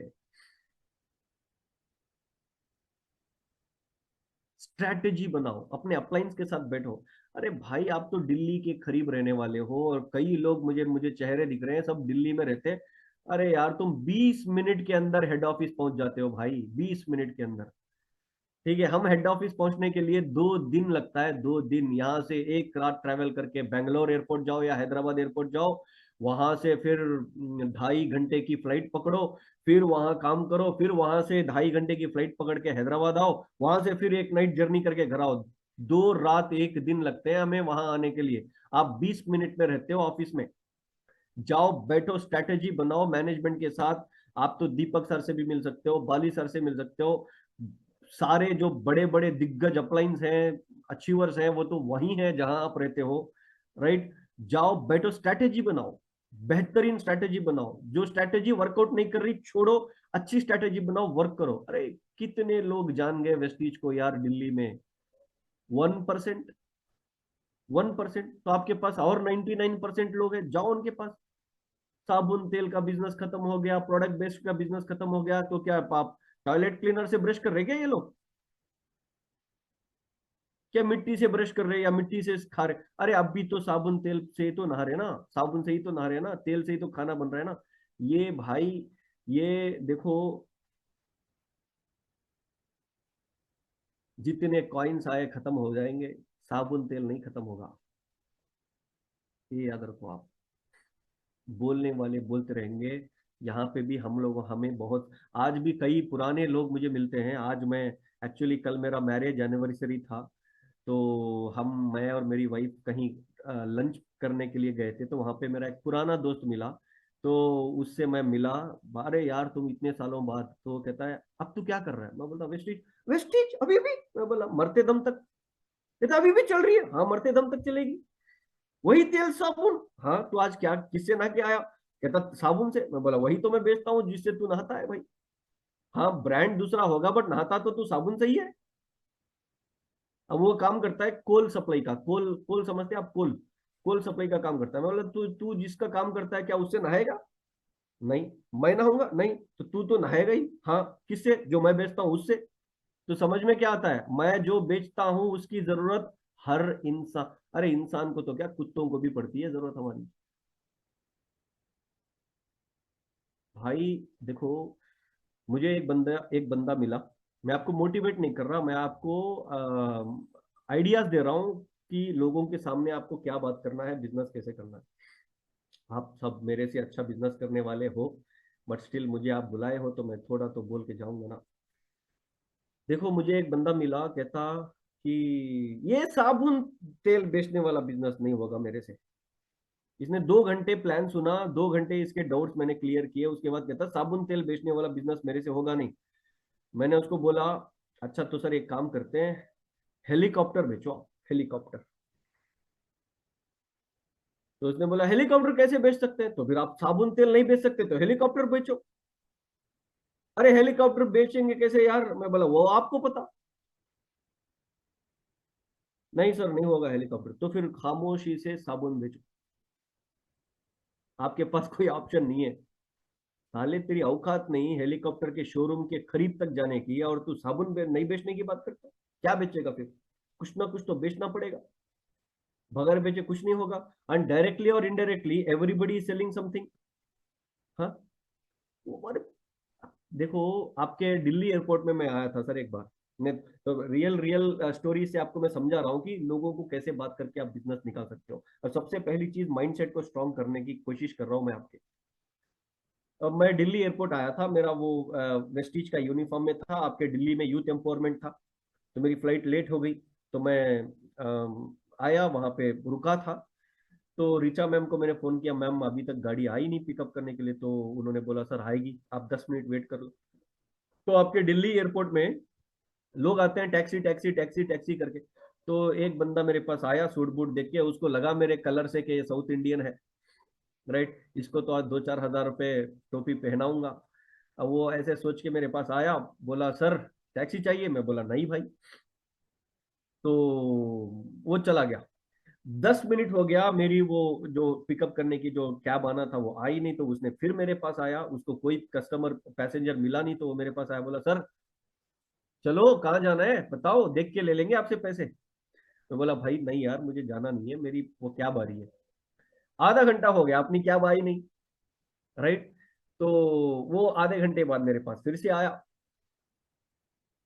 Speaker 1: स्ट्रैटेजी बनाओ, अपने अपलाइंस के साथ बैठो। अरे भाई, आप तो दिल्ली के करीब रहने वाले हो, और कई लोग मुझे मुझे चेहरे दिख रहे हैं, सब दिल्ली में रहते हैं। अरे यार, तुम 20 मिनट के अंदर हेड ऑफिस पहुंच जाते हो भाई, 20 मिनट के अंदर। ठीक है, हम हेड ऑफिस पहुंचने के लिए 2 दिन लगता है, 2 दिन। यहाँ से एक रात ट्रैवल करके बेंगलोर एयरपोर्ट जाओ या हैदराबाद एयरपोर्ट जाओ, वहां से फिर 2.5 घंटे की फ्लाइट पकड़ो, फिर वहां काम करो, फिर वहां से 2.5 घंटे की फ्लाइट पकड़ के हैदराबाद आओ, वहां से फिर एक नाइट जर्नी करके घर आओ। 2 रात 1 दिन लगते हैं हमें वहां आने के लिए। आप 20 मिनट में रहते हो ऑफिस में। जाओ बैठो, स्ट्रैटेजी बनाओ मैनेजमेंट के साथ। आप तो दीपक सर से भी मिल सकते हो, बाली सर से मिल सकते हो। सारे जो बड़े बड़े दिग्गज अपलाइंस हैं, अचीवर्स हैं, वो तो वही हैं जहां आप रहते हो। राइट। जाओ बैठो, स्ट्रैटेजी बनाओ, बेहतरीन स्ट्रैटेजी बनाओ। जो स्ट्रैटेजी वर्कआउट नहीं कर रही छोड़ो, अच्छी स्ट्रैटेजी बनाओ, वर्क करो। अरे कितने लोग जान गए वेस्टीज को यार दिल्ली में? 1%। 1%। तो आपके पास और 99% लोग हैं, जाओ उनके पास। साबुन तेल का बिजनेस खत्म हो गया, प्रोडक्ट बेस्ड का बिजनेस खत्म हो गया, तो क्या आप टॉयलेट क्लीनर से ब्रश कर रहे क्या ये लोग? क्या मिट्टी से ब्रश कर रहे या मिट्टी से खा रहे? अरे अब भी तो साबुन तेल से ही तो नहा रहे ना, साबुन से ही तो नहा रहे ना, तेल से ही तो खाना बन रहा है ना। ये भाई, ये देखो, जितने कॉइन्स आए खत्म हो जाएंगे, साबुन तेल नहीं खत्म होगा। ये याद रखो आप। बोलने वाले बोलते रहेंगे। यहाँ पे भी हम लोग, हमें बहुत, आज भी कई पुराने लोग मुझे मिलते हैं। आज मैं, एक्चुअली कल मेरा मैरिज एनिवर्सरी था, तो मैं और मेरी वाइफ कहीं लंच करने के लिए गए थे, तो वहां पे मेरा एक पुराना दोस्त मिला। तो उससे मैं मिला। अरे यार, तुम इतने सालों बाद, तो कहता है अब तू क्या कर रहा है? मैं बोलता वेस्टिज। वेस्टिज अभी भी? मैं बोला मरते दम तक। कहता अभी भी चल रही है? हाँ, मरते दम तक चलेगी। वही तेल साबुन? हाँ, तू आज क्या किससे नहा के आया? कहता साबुन से। मैं बोला वही तो मैं बेचता हूँ जिससे तू नहाता है भाई। हाँ, ब्रांड दूसरा होगा बट नहाता तो तू साबुन से ही है। अब वो काम करता है कोल सप्लाई का, कोल कोल समझते हैं आप? कोल, कोल सप्लाई का काम करता है। मैं बोला तू तू जिसका काम करता है क्या उससे नहाएगा? नहीं। मैं नहाऊंगा? नहीं। तो तू तो नहाएगा ही। हाँ, किससे? जो मैं बेचता हूँ उससे। तो समझ में क्या आता है? मैं जो बेचता हूँ उसकी जरूरत हर इंसान, अरे इंसान को तो क्या, कुत्तों को भी पड़ती है जरूरत हमारी। भाई देखो, मुझे एक बंदा मिला। मैं आपको मोटिवेट नहीं कर रहा, मैं आपको आइडियाज दे रहा हूँ कि लोगों के सामने आपको क्या बात करना है, बिजनेस कैसे करना है। आप सब मेरे से अच्छा बिजनेस करने वाले हो, बट स्टिल मुझे आप बुलाए हो तो मैं थोड़ा तो बोल के जाऊंगा ना। देखो, मुझे एक बंदा मिला, कहता कि ये साबुन तेल बेचने वाला बिजनेस नहीं होगा मेरे से। इसने 2 घंटे प्लान सुना, 2 घंटे इसके डाउट्स मैंने क्लियर किए, उसके बाद कहता साबुन तेल बेचने वाला बिजनेस मेरे से होगा नहीं। मैंने उसको बोला अच्छा तो सर एक काम करते हैं, हेलीकॉप्टर बेचो आप, हेलीकॉप्टर। तो उसने बोला हेलीकॉप्टर कैसे बेच सकते हैं? तो फिर आप साबुन तेल नहीं बेच सकते तो हेलीकॉप्टर बेचो। अरे हेलीकॉप्टर बेचेंगे कैसे यार? मैं बोला वो आपको पता। नहीं सर, नहीं होगा हेलीकॉप्टर। तो फिर खामोशी से साबुन बेचो, आपके पास कोई ऑप्शन नहीं है। साले तेरी औकात नहीं हेलीकॉप्टर के शोरूम के खरीद तक जाने की, और तू साबुन नहीं बेचने की बात करता है? क्या बेचेगा फिर? कुछ ना कुछ तो बेचना पड़ेगा। बगैर बेचे कुछ नहीं होगा। एंड डायरेक्टली और indirectly everybody is selling something. हाँ। और देखो, आपके दिल्ली एयरपोर्ट में मैं आया था सर एक बार। मैं तो रियल रियल स्टोरी से आपको मैं समझा रहा हूँ कि लोगों को कैसे बात करके आप बिजनेस निकाल सकते हो। और सबसे पहली चीज, माइंडसेट को स्ट्रांग करने की कोशिश कर रहा हूँ मैं आपके। अब मैं दिल्ली एयरपोर्ट आया था, मेरा वो वेस्टीज का यूनिफॉर्म में था, आपके दिल्ली में यूथ एम्पावरमेंट था। तो मेरी फ्लाइट लेट हो गई। तो मैं आया, वहां पे रुका था। तो रिचा मैम को मैंने फोन किया, मैम अभी तक गाड़ी आई नहीं पिकअप करने के लिए। तो उन्होंने बोला सर आएगी, आप 10 मिनट वेट कर लो। तो आपके दिल्ली एयरपोर्ट में लोग आते हैं टैक्सी टैक्सी टैक्सी टैक्सी करके। तो एक बंदा मेरे पास आया सूट बूट देख के, उसको लगा मेरे कलर से कि ये साउथ इंडियन है। राइट, इसको तो आज 2-4 हज़ार रुपए टोपी पहनाऊंगा। अब वो ऐसे सोच के मेरे पास आया, बोला सर टैक्सी चाहिए? मैं बोला नहीं भाई। तो वो चला गया। 10 मिनट हो गया, मेरी वो जो पिकअप करने की जो कैब आना था वो आई नहीं, तो उसने फिर मेरे पास आया, उसको कोई कस्टमर पैसेंजर मिला नहीं, तो वो मेरे पास आया, बोला सर चलो कहाँ जाना है बताओ, देख के ले लेंगे आपसे पैसे। तो बोला भाई नहीं यार मुझे जाना नहीं है, मेरी वो कैब आ रही है। आधा घंटा हो गया अपनी कैब आई नहीं। राइट। तो वो आधे घंटे बाद मेरे पास फिर से आया,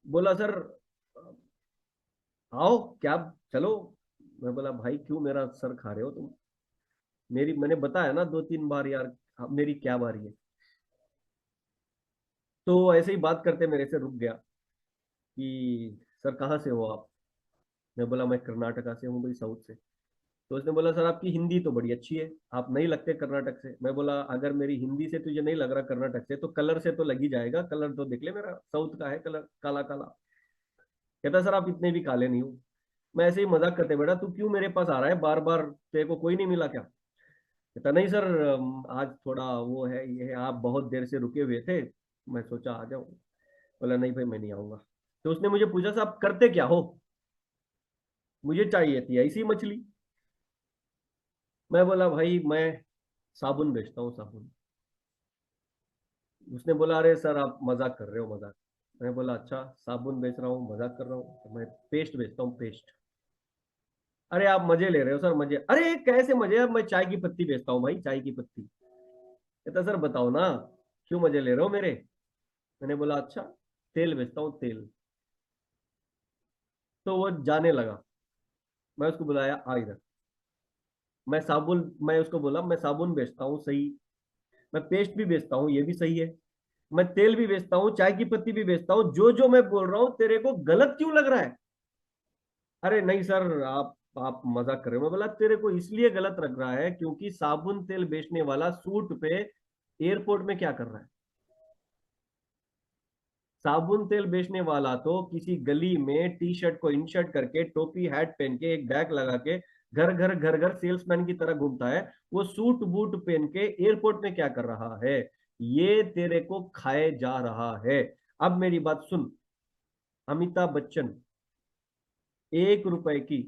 Speaker 1: बोला सर आओ कैब चलो। मैं बोला भाई क्यों मेरा सर खा रहे हो तुम, मेरी मैंने बताया ना 2-3 बार यार, मेरी कैब आ रही है। तो ऐसे ही बात करते मेरे से रुक गया कि सर कहाँ से हो आप। मैं बोला मैं कर्नाटका से हूँ भाई, साउथ से। तो उसने बोला सर आपकी हिंदी तो बड़ी अच्छी है, आप नहीं लगते कर्नाटक से। मैं बोला अगर मेरी हिंदी से तुझे नहीं लग रहा कर्नाटक से, तो कलर से तो लग ही जाएगा, कलर तो देख ले मेरा साउथ का है कलर, काला काला। कहता सर आप इतने भी काले नहीं हो। मैं ऐसे ही मजाक करते, बेटा तू क्यों मेरे पास आ रहा है बार बार, तेरे को कोई नहीं मिला क्या। कहता नहीं सर आज थोड़ा वो है ये है, आप बहुत देर से रुके हुए थे, मैं सोचा आ जाऊं। बोला नहीं भाई मैं नहीं आऊंगा। तो उसने मुझे पूछा साहब करते क्या हो, मुझे चाहिए थी ऐसी मछली। मैं बोला भाई मैं साबुन बेचता हूँ साबुन। उसने बोला अरे सर आप मजाक कर रहे हो मजाक। मैं बोला अच्छा साबुन बेच रहा हूँ मजाक कर रहा हूँ, तो मैं पेस्ट बेचता हूँ पेस्ट। अरे आप मजे ले रहे हो सर मजे, अरे कैसे मजे, अब मैं चाय की पत्ती बेचता हूँ भाई चाय की पत्ती। कहता सर बताओ ना क्यों मजे ले रहे हो मेरे। मैंने बोला अच्छा तेल बेचता हूँ तेल। तो वो जाने लगा। मैं उसको बुलाया आ इधर। मैं उसको बोला मैं साबुन बेचता हूँ सही, मैं पेस्ट भी बेचता हूँ ये भी सही है, मैं तेल भी बेचता हूँ चाय की पत्ती भी बेचता हूँ, जो जो मैं बोल रहा हूँ तेरे को गलत क्यों लग रहा है। अरे नहीं सर आप मजाक कर रहे हो। मैं बोला तेरे को इसलिए गलत लग रहा है क्योंकि साबुन तेल बेचने वाला सूट पे एयरपोर्ट में क्या कर रहा है। साबुन तेल बेचने वाला तो किसी गली में टी शर्ट को इन शर्ट करके टोपी हैट पहन के एक बैग लगा के घर घर सेल्समैन की तरह घूमता है। वो सूट बूट पहन के एयरपोर्ट में क्या कर रहा है, ये तेरे को खाए जा रहा है। अब मेरी बात सुन, अमिताभ बच्चन 1 रुपए की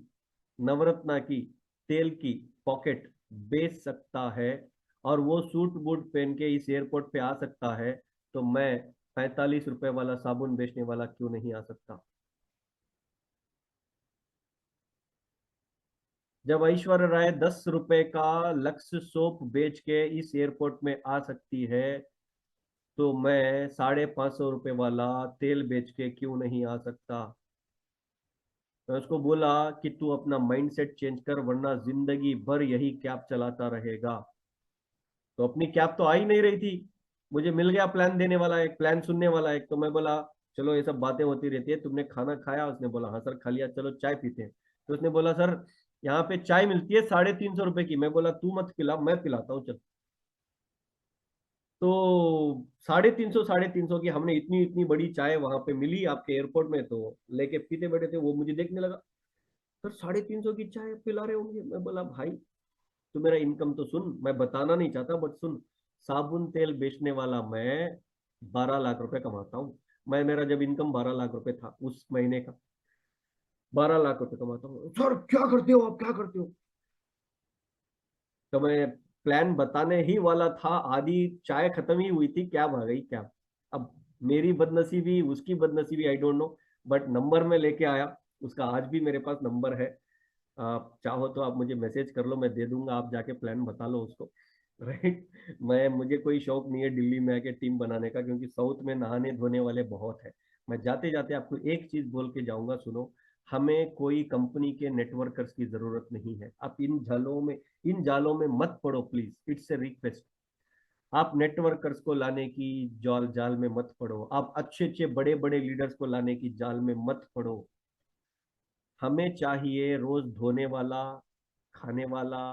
Speaker 1: नवरत्ना की तेल की पॉकेट बेच सकता है, और वो सूट बूट पहन के इस एयरपोर्ट पे आ सकता है, तो मैं 45 रुपए वाला साबुन बेचने वाला क्यों नहीं आ सकता। जब ऐश्वर्या राय 10 रुपए का लक्स सोप बेच के इस एयरपोर्ट में आ सकती है, तो मैं 550 रुपए वाला तेल बेच के क्यों नहीं आ सकता। मैं उसको बोला कि तू अपना माइंडसेट चेंज कर वरना जिंदगी भर यही कैब चलाता रहेगा। तो अपनी कैब तो आ ही नहीं रही थी, मुझे मिल गया प्लान देने वाला एक, प्लान सुनने वाला एक। तो मैं बोला चलो ये सब बातें होती रहती है, तुमने खाना खाया। उसने बोला हाँ सर खा लिया, चलो चाय पीते हैं। तो उसने बोला सर यहाँ पे चाय मिलती है 350 रुपए की। मैं बोला तू मत पिला मैं पिलाता हूँ चल। तो 350 की हमने इतनी इतनी बड़ी चाय वहां पे मिली आपके एयरपोर्ट में, तो लेके पीते बैठे थे। वो मुझे देखने लगा, सर 350 की चाय पिला रहे होंगे। मैं बोला भाई तो मेरा इनकम तो सुन, मैं बताना नहीं चाहता बट सुन, साबुन तेल बेचने वाला मैं 12 लाख रुपए कमाता हूँ। मैं मेरा जब इनकम 12 लाख रुपए था उस महीने का, 12 लाख रुपए कमाता हूँ। सर क्या करते हो आप क्या करते हो। तो मैं प्लान बताने ही वाला था, आधी चाय खत्म ही हुई थी, क्या आ गई क्या। अब मेरी बदनसीबी उसकी बदनसीबी I don't know, but number में लेके आया उसका, आज भी मेरे पास नंबर है। आप चाहो तो आप मुझे मैसेज कर लो, मैं दे दूंगा, आप जाके प्लान बता लो उसको। राइट। मैं मुझे कोई शौक नहीं है दिल्ली में आके टीम बनाने का, क्योंकि साउथ में नहाने धोने वाले बहुत है। मैं जाते जाते आपको एक चीज बोल के जाऊंगा सुनो, हमें कोई कंपनी के नेटवर्कर्स की जरूरत नहीं है। आप इन जालों में मत पड़ो प्लीज, इट्स ए रिक्वेस्ट। आप नेटवर्कर्स को लाने की जाल जाल में मत पड़ो, आप अच्छे अच्छे बड़े बड़े लीडर्स को लाने की जाल में मत पड़ो। हमें चाहिए रोज धोने वाला, खाने वाला,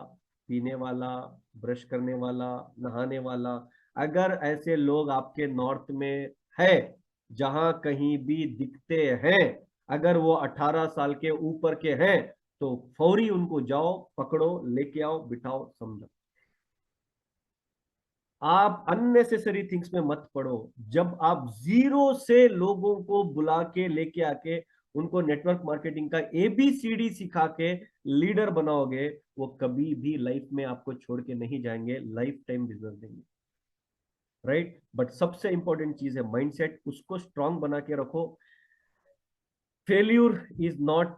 Speaker 1: पीने वाला, ब्रश करने वाला, नहाने वाला। अगर ऐसे लोग आपके नॉर्थ में है, जहां कहीं भी दिखते हैं, अगर वो 18 साल के ऊपर के हैं, तो फौरी उनको जाओ पकड़ो लेके आओ बिठाओ समझो। आप अननेसेसरी थिंग्स में मत पड़ो। जब आप जीरो से लोगों को बुला के लेके आके उनको नेटवर्क मार्केटिंग का ABCD सिखा के लीडर बनाओगे, वो कभी भी लाइफ में आपको छोड़ के नहीं जाएंगे, लाइफ टाइम बिजनेस देंगे। राइट, बट सबसे इंपॉर्टेंट चीज है माइंडसेट, उसको स्ट्रांग बना के रखो। Failure is not